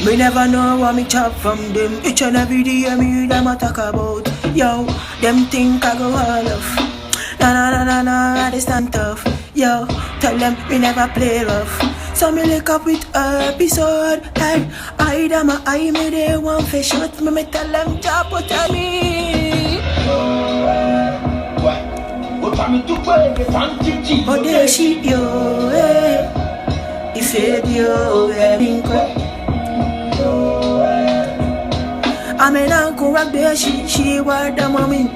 Me never know what me chop from them. Each and every day me hear them a talk about. Yo, them think I go all off. Nah, they stand tough. Yo, tell them me never play rough. So me link up with episode. Hey, I them a eye me they want fish shoot me tell them chop what tell me. Oh, they shit yo, eh. If it yo, I mean, Uncle Rock there, she was the mommy.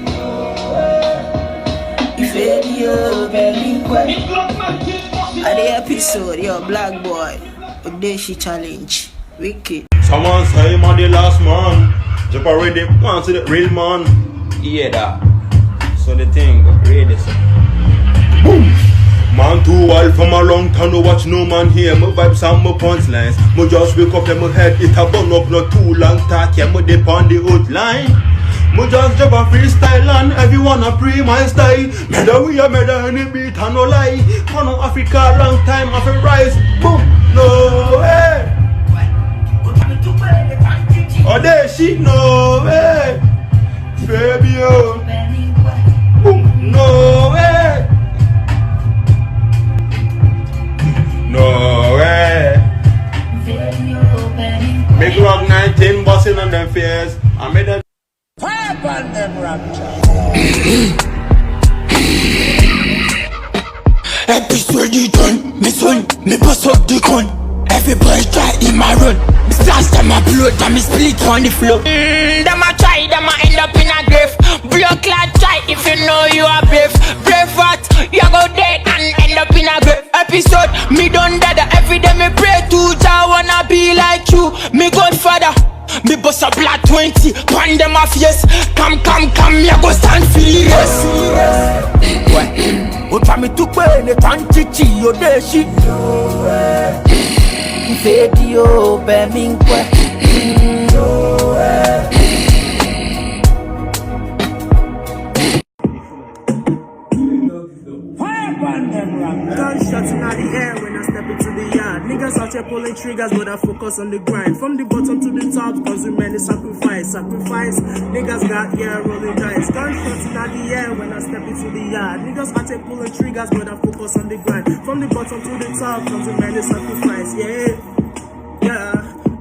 If it yo, at the episode, yo, Black Boy, but there she challenge. Wicked. Someone say I'm the last man. Jump already, want to the real man. Yeah, that. So the thing, ready. Boom! Man too wild from a long time to watch no man here. My vibes and my punchlines. Me just wake up in my head, it a burn up not too long talk. Yeah, me dip on the outline. Me just drop a freestyle and everyone a pre my style. Meda we a meda any beat and no lie. Man of Africa long time I feel rise. Boom! No way! Oh there she no way! Fabio! Boom! No way! No way. Big Rock 19 bossing on them fears. I made a Fire upon them rapture. Episode you done, me son, me bust up the gun. Everybody try in my run. Me slash them a blood, and me split on the floor. Them a try, them a end up in a grave. Blood clot try if you know you are brave. Brave what? You go dead and end up in a grave. Episode, me done that every day me pray to Jah wanna be like you, me Godfather. Me bust a black 20, pan them a face. Come, me a go stand furious. What time me to play the tanchichi yo deshi. Video beminkwe. Gunshots in the air when I step into the yard. Niggas out here pulling triggers, but I focus on the grind. From the bottom to the top, cause we many sacrifice. Niggas got rolling dice. Gunshots in the air when I step into the yard. Niggas out here pulling triggers, but I focus on the grind. From the bottom to the top, cause we many sacrifice.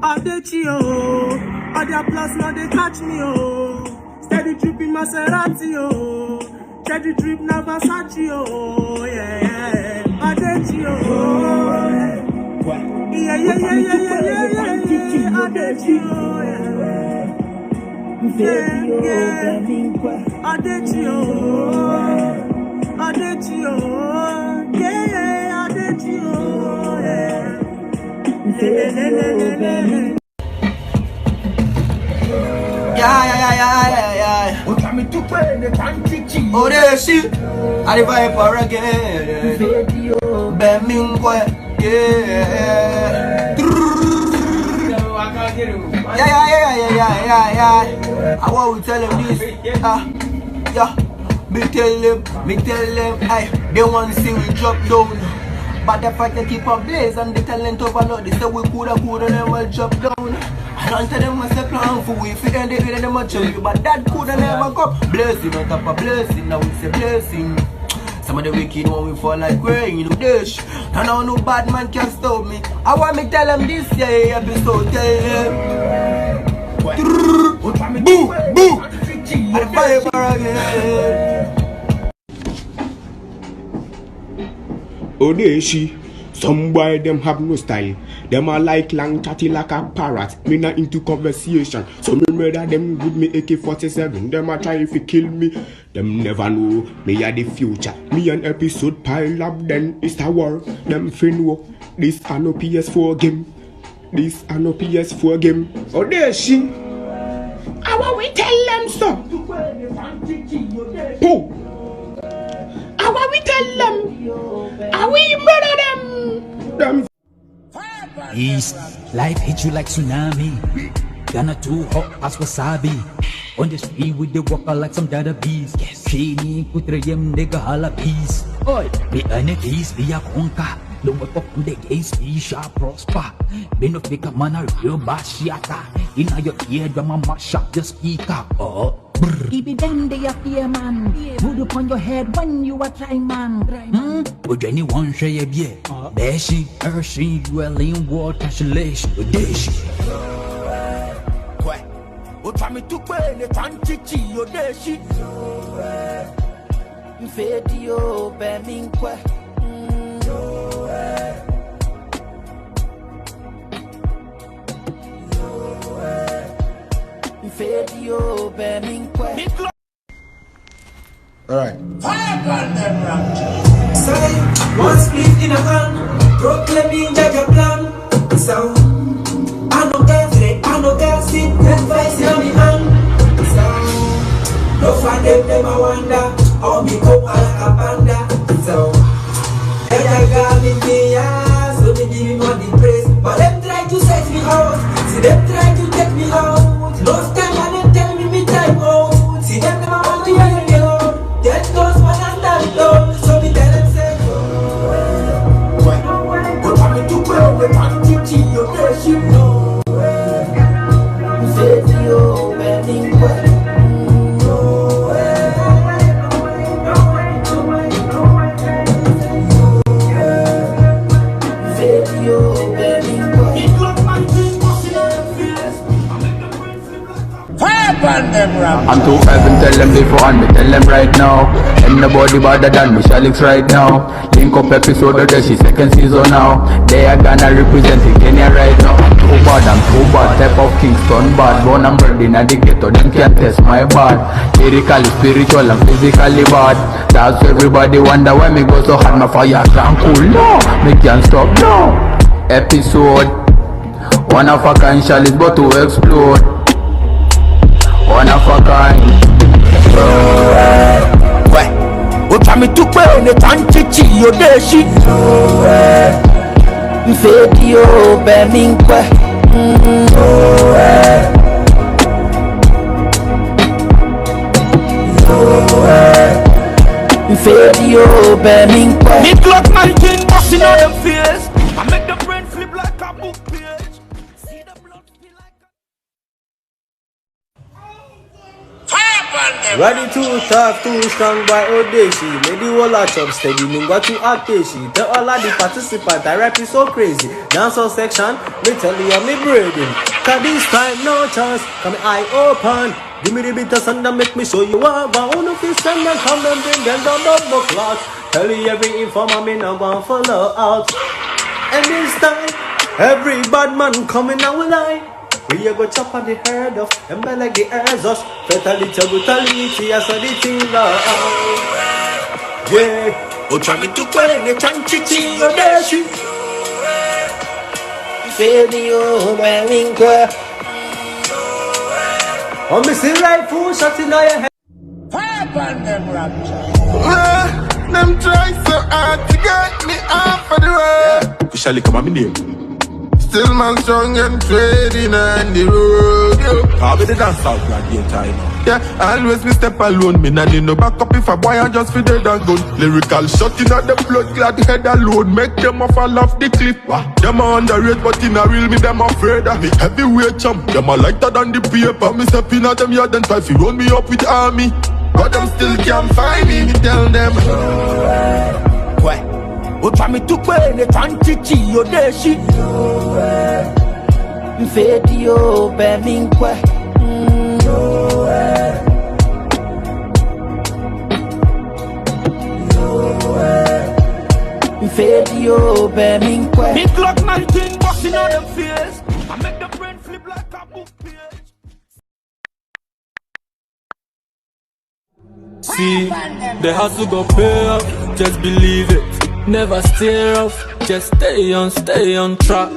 All the chio, all the applause, now they catch me, oh. Steady dripping Maserati, oh. Steady drip na Versace, oh, yeah. Adechi, oh, yeah. Adechi, oh, yeah. Adechi, oh, Adechi, oh, yeah. Adechi, oh, yeah. Yeah. What time to play the tanchichi? Oh, there she. I the vibe again. Beminkwe. Yeah. I want to tell him this. Yeah. Me tell them, hey, they want to see we drop down. But the fact they keep on blaze and the talent overload. They say we coulda never drop down. I don't tell them what's the plan for we. If it end it, them a tell you. But that coulda never come. Blessing on top of blessing, now it's a blessing. Some of the wicked when we fall like rain, you know this. And now no bad man can stop me. I want me tell them this episode, yeah. Boo. And fire again. Oh, there she. Some boy them have no style. Them are like long chatty like a parrot. Me not into conversation. So me murder them with me AK-47. Them a try to kill me. Them never know me are the future. Me an episode pile up then it's a war. Them fin know this a no PS4 game. This a no PS4 game. Oh, there she. How we tell them so? Pooh. How we tell them? How we murder them? East, life hit you like tsunami. Ghana too hot as wasabi. On the street with the walker like some dada bees. Shini putrayem nigga hala peace. Oi, me enemies be a conquer. No more fuck the gays, we shall prosper. Me no fake a man a real bad shiata. Inna your eardrum a mash up the speaker. Oh, Even them they are fear man. Put upon your head when you are trying man. would anyone say a beer? Beshi, Hershey, dwelling water, shalation, Deshi. O try me to pay the tranchichi o deshi. Mfedi o beminkwe. Mfedi o beminkwe. Alright. Say, one split in a hand, proclaiming Jaja plan. So, I no get it, I no get it, then vice in my hand. So, no find them I wonder, how me come like a panda. So, Jaja got me yeah, so they give me money praise. But them try to set me out, see them try to take me out. Last time I them tell me time out, see them never want to hear me out. Get those man and stand down, so me tell them say, go try me to pay the quantity of the ship, no. Say to you, bending way. I'm too heaven, tell them before and me tell them right now. Ain't nobody better than me, Shalix right now. Link up episode of the second season now. They are gonna represent Kenya right now. I'm too bad, type of Kingston bad. Born and bred in a the ghetto, them can't test my bad. Lyrically, spiritual and physically bad. That's everybody wonder why me go so hard. My fire can't cool, no, me can't stop, no. Episode, one of a kind Shalix but to explode. One of a kind. O try me to pay the tranchichi o deshi. Mfedi o beminkwe. Mfedi o beminkwe. Me Glock 19 busting on them face. I make the brain flip like a book page. Ready too tough, too strong by Odeshi. Made the whole lot up steady, Mingo to Akeshi. Tell all of the participants, I rap is so crazy. Dancehall section, me tell you I'm me breathing. Cause this time no chance, come eye open. Give me the bit of sun that make me show you what. But who know if you stand and come and bring them down the clock. Tell you every informer me now one follow out. And this time, every bad man coming our line. We go chop on the head of them like the airs us. Fatality, brutality, I saw the thing love. Yeah, oh try me to play the tranchichi or dashi. Fedi o beminkwe. Oh me see rifle shot in your head. Fire upon them, Rapture. Them try so hard to get me off of the road. Officially come on me name. Still man strong and trading on the road. I'll be the dance out gladiator, you know. Yeah, always me step alone. Me nah need no backup if a boy I just fi dead and gun. Lyrical shot in at the blood glad head alone. Make them a fall off the cliff. Them a underrated but in a real me them afraid of me. Heavyweight champ, them a lighter than the paper. Me step in at them yard then try fi run me up with army. But them still can't find me. Me tell them. O try me to pay the tranchichi o deshi. Mfedi o beminkwe. Mfedi o beminkwe. Me Glock 19 busting on them face. I make the brain flip like a book page. See, the hustle go pay off, just believe it. Never steer off, just stay on track.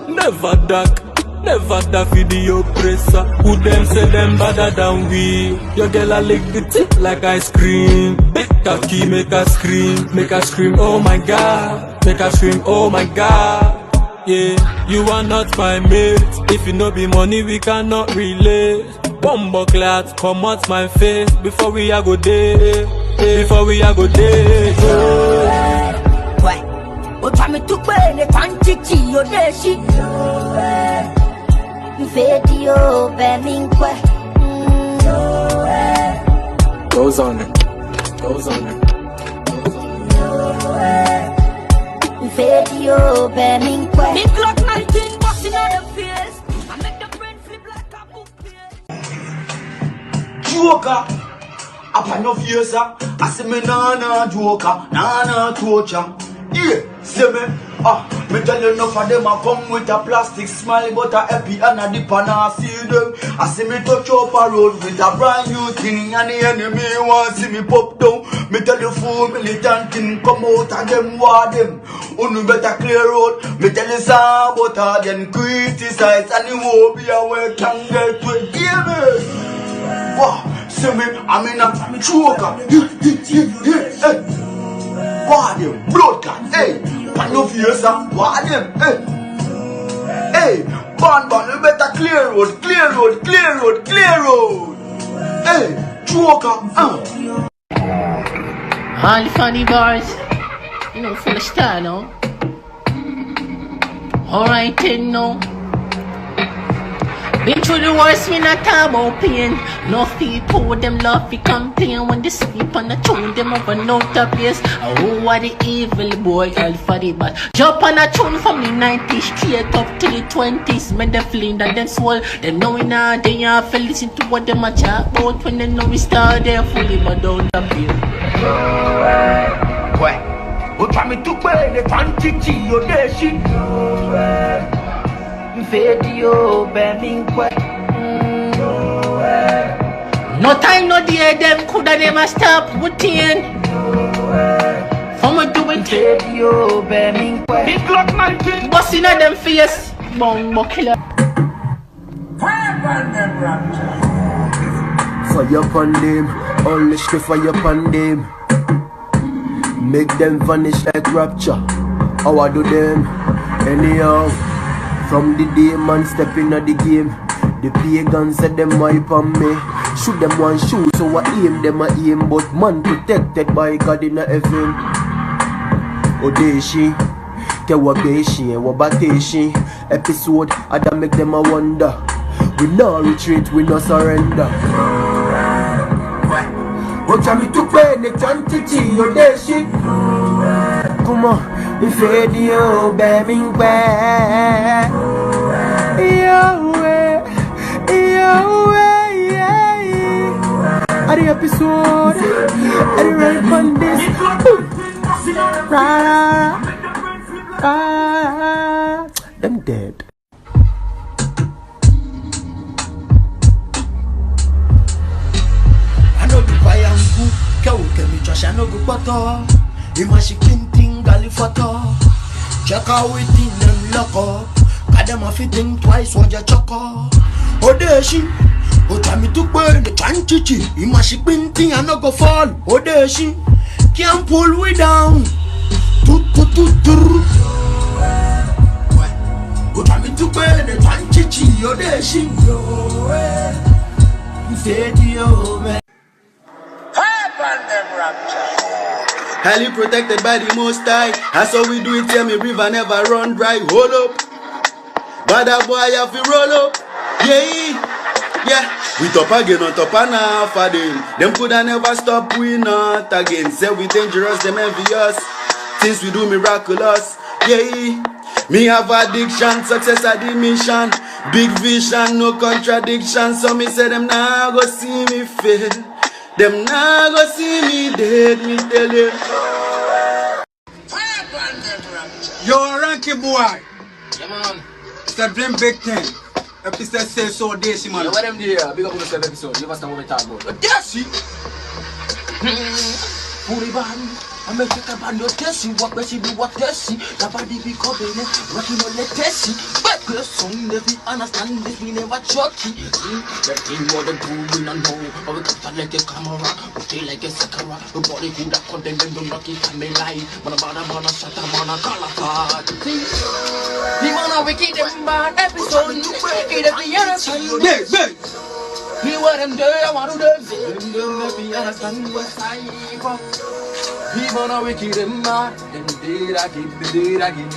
Never duck, never duck for the oppressor. Who them say them better than we? Your girl a lick the tip like ice cream. Make a key, make her scream, oh my god. Make her scream, oh my god. Yeah, you are not my mate. If you no be money, we cannot relate. Bumbo clat, come out my face. Before we a go day, before we a go day. Ouais, o try me to burn it, chichi, yo deshi. Video, burning que. Goes on it, goes on it. Video, burning que. Big Glock 19 busting on the face. I make the brain flip like a book. Joker, up on your face, I say me nana joker, nana torture. Yeah, see me, me tell you enough of them a come with a plastic smile, but a happy and a dip and I see them. I see me touch up a road with a brand new thing, and the enemy want see me pop down. Me tell you full militant thing come out and them war them. Unu better clear road. Me tell you some but I then criticize, and you won't be aware can get with game. Wow, see me, I'm in a choker. What them, blood clot, hey. Pan your face, what them, hey. Hey, ban, you better clear road, clear road, clear road, clear road. Hey, choker, All the funny bars, you know, full of style, no? Alright, then, no. Been through the worst, me not talk about pain. No people with them love to complain. When they sleep on the tune, them have a note of place. Oh, what the evil boy, all for the bad. Jump on a tune from the 90s straight up to the 20s. Men they feeling that them swell. They know we now, they have to listen to what them a chat about. When they know we start there fully, but don't appear. What try me to burn the quantity, you deshi. Video, burning que. No time, no day, them coulda never stop routine. From a do it. Video, burning que. Big Glock 19 busting at them face. Bombo killer. Fire on them, Rapture. Fire upon them, only straight fire upon them. Make them vanish like rapture. How I do them? Anyhow, from the day man step in the game, the pagans said them wipe on me. Shoot them one shoot, so I aim them I aim. But man protected by God in heaven. Odeshi, Kewabeshi, Wabateshi. Episode, I da make them a wonder. We no retreat, we no surrender. What time me to play the quantity, Odeshi? Come on, if you beaming back. At the episode, at the right on this. Them dead. I know the fire and cook, can me trash, I know go butter. Imagine thing, galley photo. Check out with them lock up. Got them a fitting twice, what you chuck up. Odeshi, oh try me to burn the chanchichi. Imagine thing, I no go fall. Odeshi, can't pull we down. Oh try me to burn the chanchichi. Odeshi, Fire on them, Rapture. highly protected by the Most High. That's how we do it here, me river never run dry. Hold up, but that boy have to roll up. Yeah, we top again on top and half of them. Them coulda never stop, we not again. Say we dangerous, them envious. Things we do miraculous. Yeah, me have addiction, success at the mission. Big vision, no contradiction. So me say them nah go see me fail. Them nah go see me dead, me tell you. Yo, Ranky boy. Yeah, man. It's a dream big thing. Episode say so Desi, man. Yeah, what them do here? Big up on the episode. You understand what we talk about? Desi! Fully band. I make a band of Desi. What Desi do what Desi. The body be coming. Working on the Desi. But Person never understand this, we never chucky. That thing more than cool, we don't know. But we got like a camera, we feel like a sakara. The body could have content and don't knock it, can be live. Mana shut up, mana kalata. The man wicked them bad episode. It be understand. He want them there, I want to them. Them be understand what's I for. He wanna wicked them bad, them did again.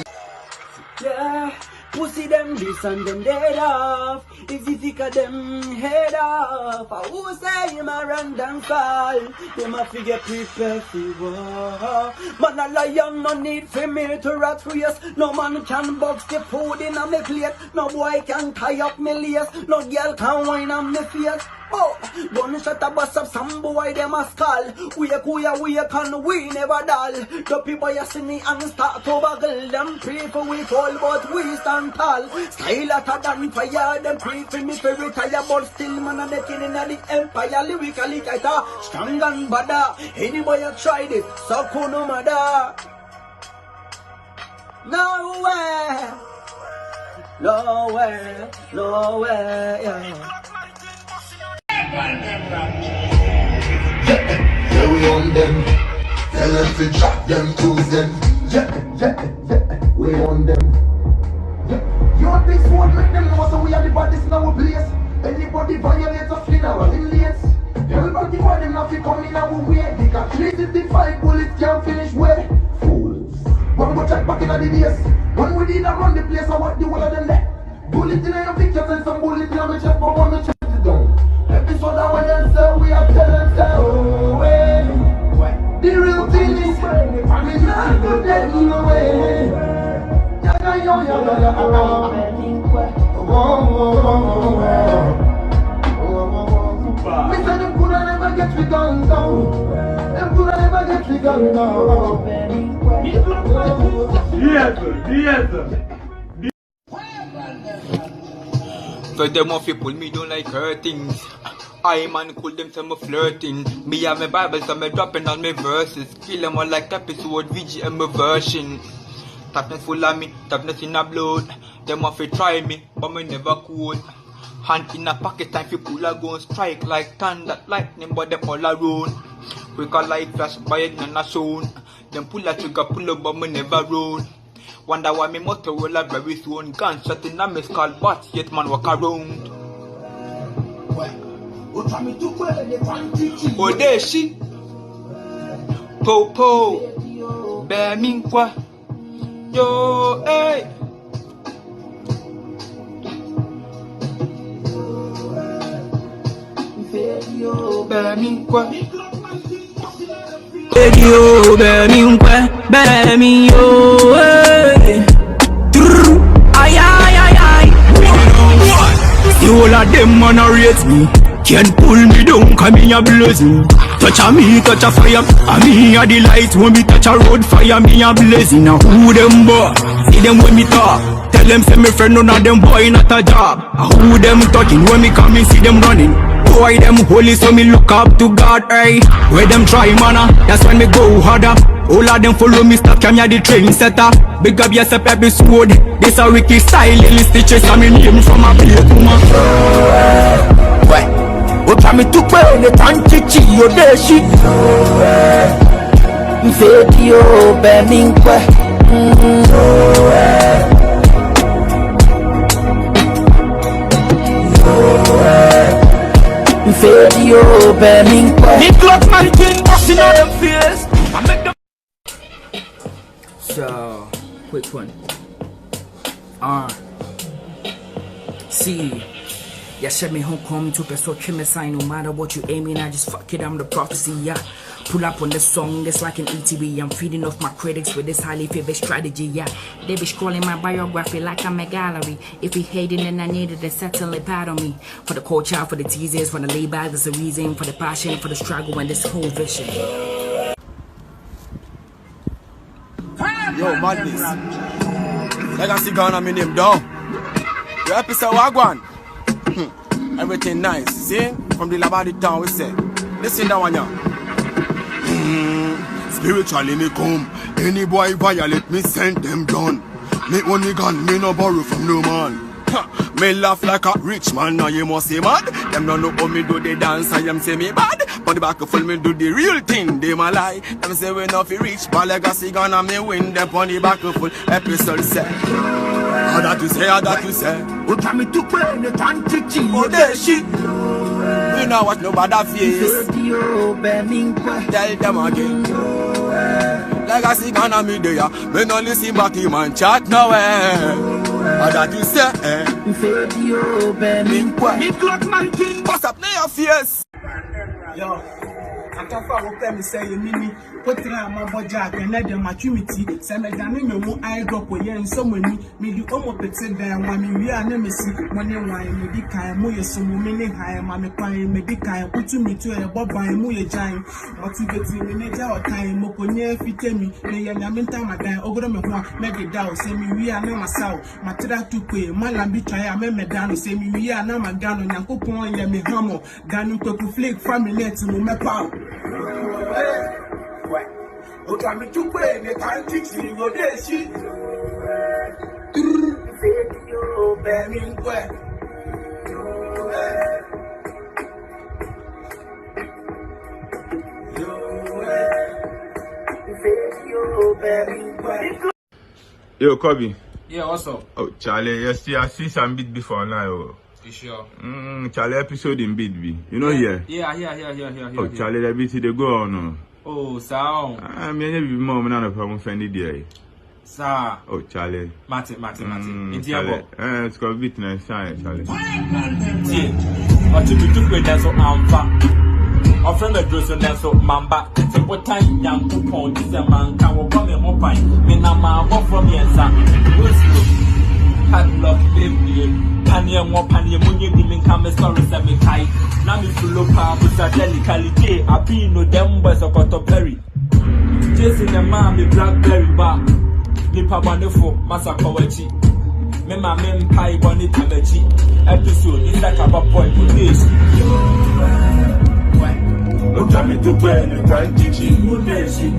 Yeah, pussy them this and them dead off. Easy figure them head off. I who say him a random fall. Them a figure prepare for war. Man a lion, no need for me to rat race. No man can box the food in a me plate. No boy can tie up me lace. No girl can whine on me face. Oh, gunshot a bust up some boy them a skull. We and we never dull. The people you see me and start to buggle. Them pray for we fall but we stand tall. Style hotter than fire. Them pray for me for retire but still man a making in the empire. Lyrically tighter, strong and badder. Anybody you tried it, so cool no matter. Nowhere, yeah. Yeah, we on them. Tell them to drop them, cruise them. Yeah, we on them. Yeah, you want this word, make them know so we are the baddest in our place. Anybody violates us in our lanes. Everybody for them not to come in our way. Because 355 bullets can't finish way. Fools. One go check back in the days. One we did run the place, I want the whole of them there. Bullets in your pictures and some bullets in my chest, but one me chest it down. Episode that when them say we are telling them oh way. The real thing is we not go dead no way. Me say them coulda never get we guns down. Them coulda never get we guns down. Yes. So them off people me don't like hurtings. I man cool them say me flirting. Me have my Bible so me dropping all my verses. Kill them all like episode VGM my version. Toughness full of me, toughness in a blood. Them off try me, but me never cool. Hand in a pocket time for pull a gun strike like thunder, lightning, but them all around. Quick a light flash by it and a sound. Them pull a trigger pull up but me never roll. Wonder why me Motorola very soon. Gunshot in a miss call but yet man walk around. Oh there she Po bear me kwa yo hey. Bear me kwa Radio bear me yo hey. Ay. You all of them man a rate me. Can't pull me down, cause me a blazing. Touch a me, touch a fire. And me a the light, when me touch a road fire, me a blazing. Now who them boy? See them when me talk. Tell them say me friend, none of them boy not a job. Who them talking, when me come and see them running. Boy them holy, so me look up to God, hey. Where them try manna, that's when me go harder. All of them follow me, stop cam ya the train setter. Big up yourself episode. This a wicked style, little stitches, and me name from a plate woman. Otra mi tu kwele tanchichi yo deshi Mfeti yo beminkwe Mfeti yo beminkwe Me Glock 19 busting on them face. I make them. So, quick one. See. Yeah, send me home, come to person, trim me sign. No matter what you aiming, I just fuck it, I'm the prophecy, yeah. Pull up on the song, it's like an ETV. I'm feeding off my critics with this highly favored strategy, yeah. They be scrolling my biography like I'm a gallery. If we hating, then I needed to settle it bad on me. For the culture, for the teasers, for the layback, there's a reason. For the passion, for the struggle, and this whole vision. Yo, madness. Like I see Ghana, me name down. Your episode, Wagwan. Everything nice, see? From the Labadi town, we say. Listen that one, yeah. Spiritually me come. Any boy violate me, send them down. Me only gun, me no borrow from no man. Me laugh like a rich man, now you must say mad. Them don't know how me do the dance, I am say me bad. But the back of full me do the real thing, they my lie. Them say we not fi rich, but legacy gonna me win. Them on the back of full episode say. How that you say, how that you say. What time it took when the time to cheat? Oh, that shit. We know what nobody face. Tell them again. Legacy gonna me there. Me no listen back to man chat nowhere. How that you say, me clock 19. What's up now your face? Yo, I can't find me say you mini. Put my budget and let them maturity. Send me down in me I drop with you and so many. Me do almost pretend that when we are never see money wine, me kind moya so many high, mammy crying, me kind put to me to a bob by moya giant. Motivating me nature or time, Mokonia fit me. May I mental my guy over me one, maybe down, say me we are not myself. My try to pay, my lambi try, I me down, say me we are not my gun and Uncle Point, ya me hammer, gun to flake family net to my power. What time it took when the time to cheat? What is she? Yo, Kobe. Yeah, what's up? Oh, Charlie, yesterday I see some beat before now. You sure? Charlie episode in beat be. You know here? Yeah. Oh, Charlie, the beat they go on. No. Oh, sound. I mean, every moment I'm from offended there. Sir. Oh, Charlie. Martin. Charlie. It's called beat nice science, Charlie. See, what you took with that so a friend of Drusen and so Mamba. So what time young people, this a man can walk on him up. Me na ma walk from me and son. Had luck, baby. Panya more panya when you didn't come as far as I make high. Now me full of power, but I delicately. I be no them boys of Cottoperry. Chasing the man, me blackberry bar. Me pabanefo, Masakawachi. Me ma men pie bonnie tamechi. Episode is like a point to this. What time it took when the time to cheat? What is she?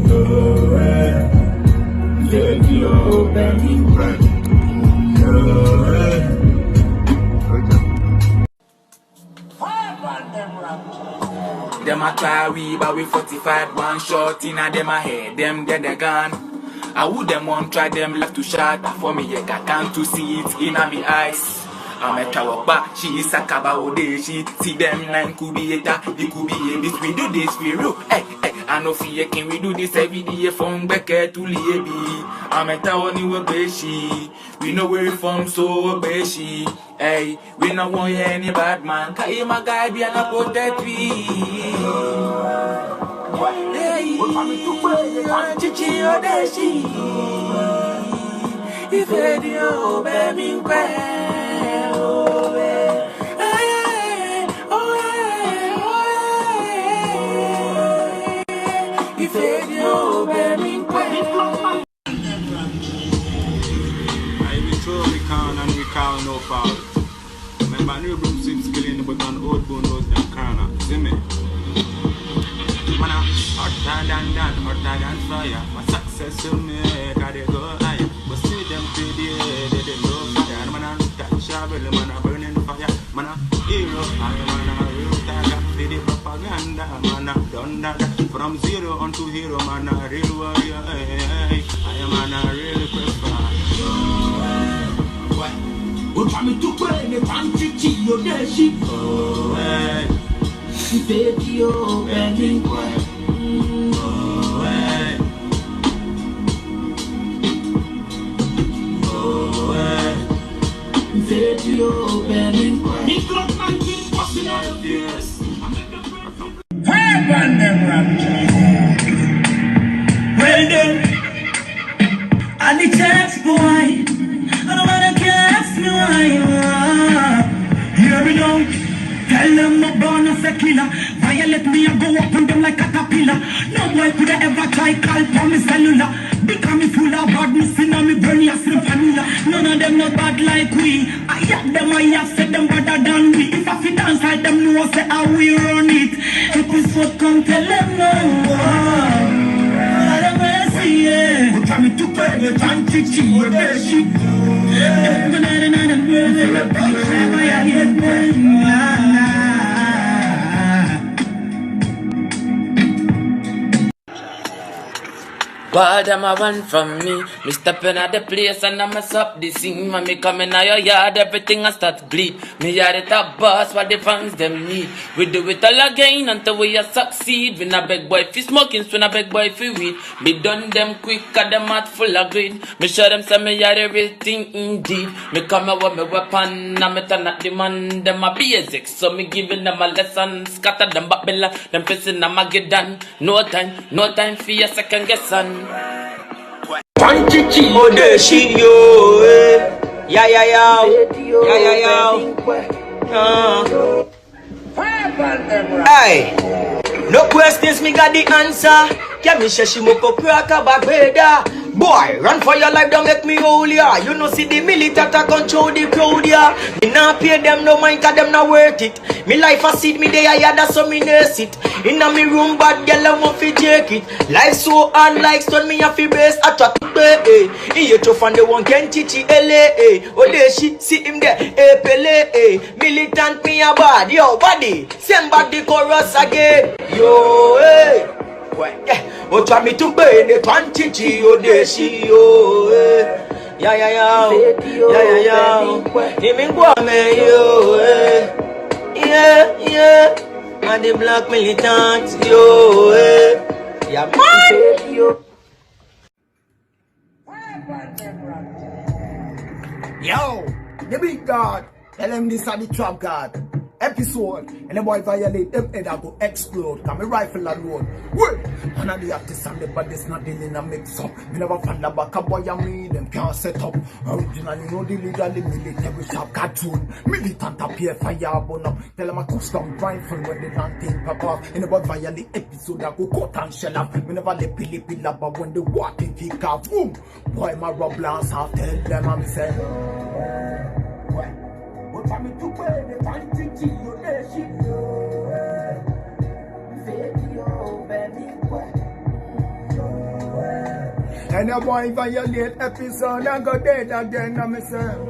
Them a try we, but we 45 one shot in a them a head, them get the gun. I would them want try them left to shot for me, I can't to see it in a me eyes. I'm a tower back, she is a cabao day, she see them nine could be it could be this, we do this, we real. Hey, I know fear, can we do this every day from Becker to Liebi? I'm a tower new beshi, we know where from so beshi. Hey, we no want any bad man, Kai my guy be an protect we. Hey, chichi or deshi. If you baby no foul. Remember, new broomstick killing, but an old bone was the corner. See me? Man, hotter than fire. My success to me, got it go higher. But see them pretty, they didn't know fire. Man, I'm that shovel, man, I'm burning fire. Man, I'm hero, I'm a real tiger. See the propaganda, man, I'm done that. From zero on to hero, man, a real warrior. I am a real prefer. What time it took when the time to cheat? Your dashi. Baby, oh, baby, Well then, I need chance, boy. I don't wanna ask me why. Here we go. Tell them no born as a killer. Violate me and go up on them like a caterpillar. No boy could ever try call for me cellular. Because me full of badness and me burn your sleep vanilla. None of them not bad like we. I have them, I have said them better than we. If I fit dance like them, no say how we run it. Episode come tell them no. What a mercy, yeah. Why them a run from me? Me stepping at the place and I mess up the scene. When me coming out your yard, everything I start bleed. Me yard it a boss, what the fans them need. We do it all again until we a succeed. We not beg boy fi smoking, we not beg boy fi weed. Me done them quick, cause them heart full of greed. Me show them say me yard everything indeed. Me come out with me weapon, and me turn at the man. Them a basics, so me giving them a lesson. Scatter them Babylon, them pissing I'm a get done. No time for your second guessing. Panchichi Odeshi yo, yeah. Hey, no questions, me got the answer. Kemisha Shimoko Kraka Bagbeda. Boy, run for your life, don't make me holy. You know see the military control the crowd, yeah. Me not pay them no mind, cause them not worth it. Me life a seed, me day I had so me nurse it. Inna me room, bad girl I want fi take it. Life so unlike stone, me a fi base a chat in you to find the one can teach LA. Oh there she see him there, pele. Militant me a bad, yo body. Same body chorus again, yo oh try me to burn the quantity, oh there she yeah. Him in Guame, yo yeah. And the black militants, yo yeah man. Yo, the big god, tell him this is the trap god episode, and the boy violate them head I go explode. Cause me rifle alone. Wait, one of the artists and the baddest not dealing a mix up. Me never find a back a boy and me them can't set up. Originally no the leader, the military sharp cartoon. Militant appear fire burn up. Tell them a custom rifle when they don't think pop off. In the boy violate episode I go cut and shell off. Me never lippy lap when the water kick off. Boom, boy my rub blast off. Tell them I'm saying. What me to pay the quantity you and the boy violate episode I go dead again, I'm saying.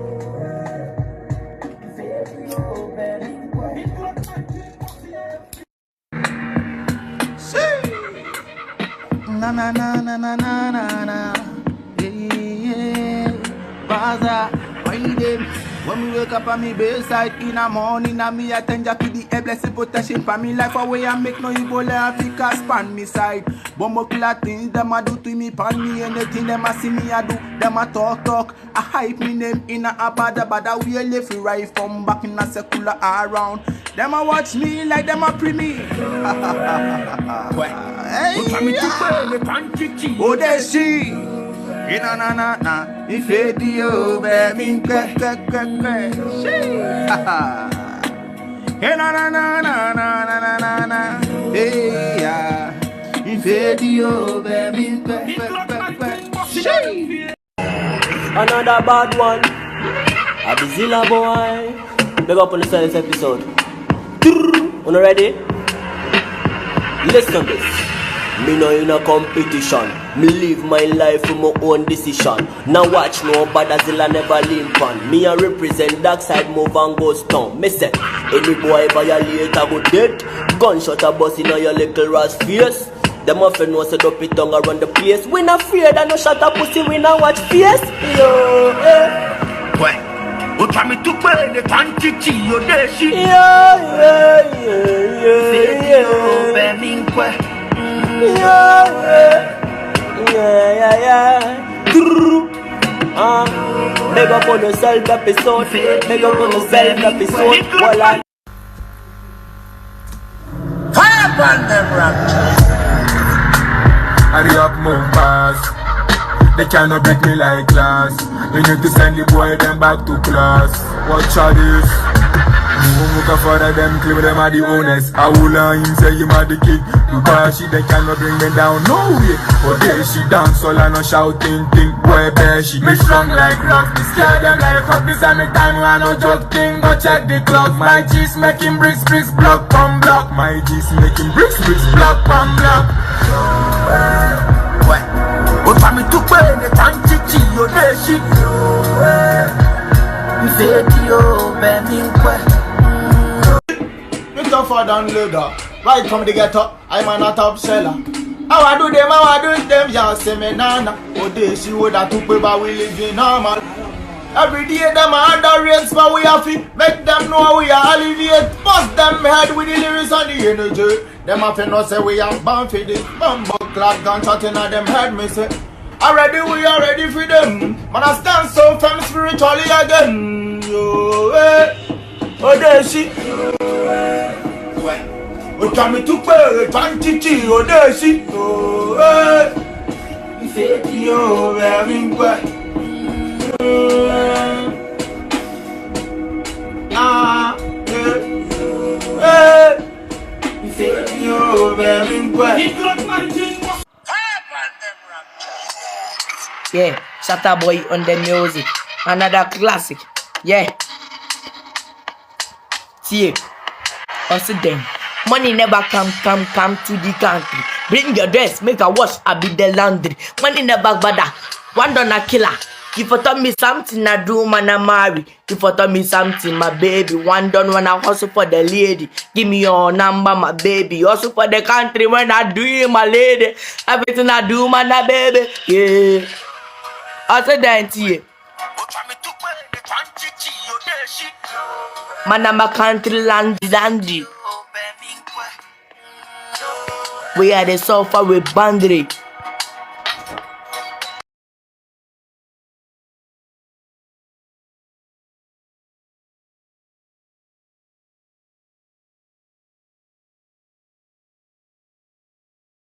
Na. Yeah. Baza, find them. When me wake up on me bedside in the morning, and me attend to the blessed protection for me life away and make no evil Africa span me side. Bombo killer things them a do to me, pan me anything them a see me a do, them a talk. I hype me name in a bada we left right from back in a secular around. Them a watch me like them a pre me. Oh they see. Na if you baby na hey yeah if you baby another bad one a Bizilla boy. Big up on the this episode. You ready? Listen to this. Me no in a competition. Me live my life with my own decision. Now watch no Badazilla never limp on. Me a represent dark side move and go stone. Me say, any boy violate a go dead. Gunshot a bust in your little ras face. Them a friend no set up it tongue around the place. We not afraid and no shot a pussy, we not watch face. Yo, O try me to burn the quantity you deshi. Yeah. Big up on yourself episode. Big up on yourself episode. Voila. Fire upon them, Rapture. Hurry up, move fast. They cannot break me like glass. We need to send the boy them back to class. Watch all this. Muka for them, claim them are the owners. I will him say him are the kid. Because they cannot bring me down, no way. But there she dance all and no shouting thing. Boy bear she be strong like rock. Me scare them like fuck. This time I no joke thing. Go check the clock. My G's making bricks, block from block. My G's making bricks, block from block. Kwame Tukwe, the Tanchichi, your Deshi. You say, yo, Me tougher than leather. Right from the ghetto, I'm a top seller. How I do them, ya say me nana. Odeshi would have to pay, but we live in normal. Every day them are under rates, but we have to make them know we are alleviate. Bust them head with the lyrics and the energy. Them have to know say we are bound for this. Bumbo clap gunshot in them head, me say. Already we are ready for them. Man, I stand so firm spiritually again. Yo, Odeshi. We come to pay, Tanchichi, Odeshi. You say, yo, very good. You say, yo, very good. Yeah, Shatta Boy on the music. Another classic. Yeah. See, also then. Money never come to the country. Bring your dress, make a wash, I be the laundry. Money never bother. One donna killer. If you tell me something, I do, man, I marry. If you tell me something, my baby, one done when I hustle for the lady. Give me your number, my baby. Hustle for the country when I do it, my lady. Everything I do, man, my baby. Yeah. Also then, yeah. Man, I'm a country landy. We are the sofa with boundary.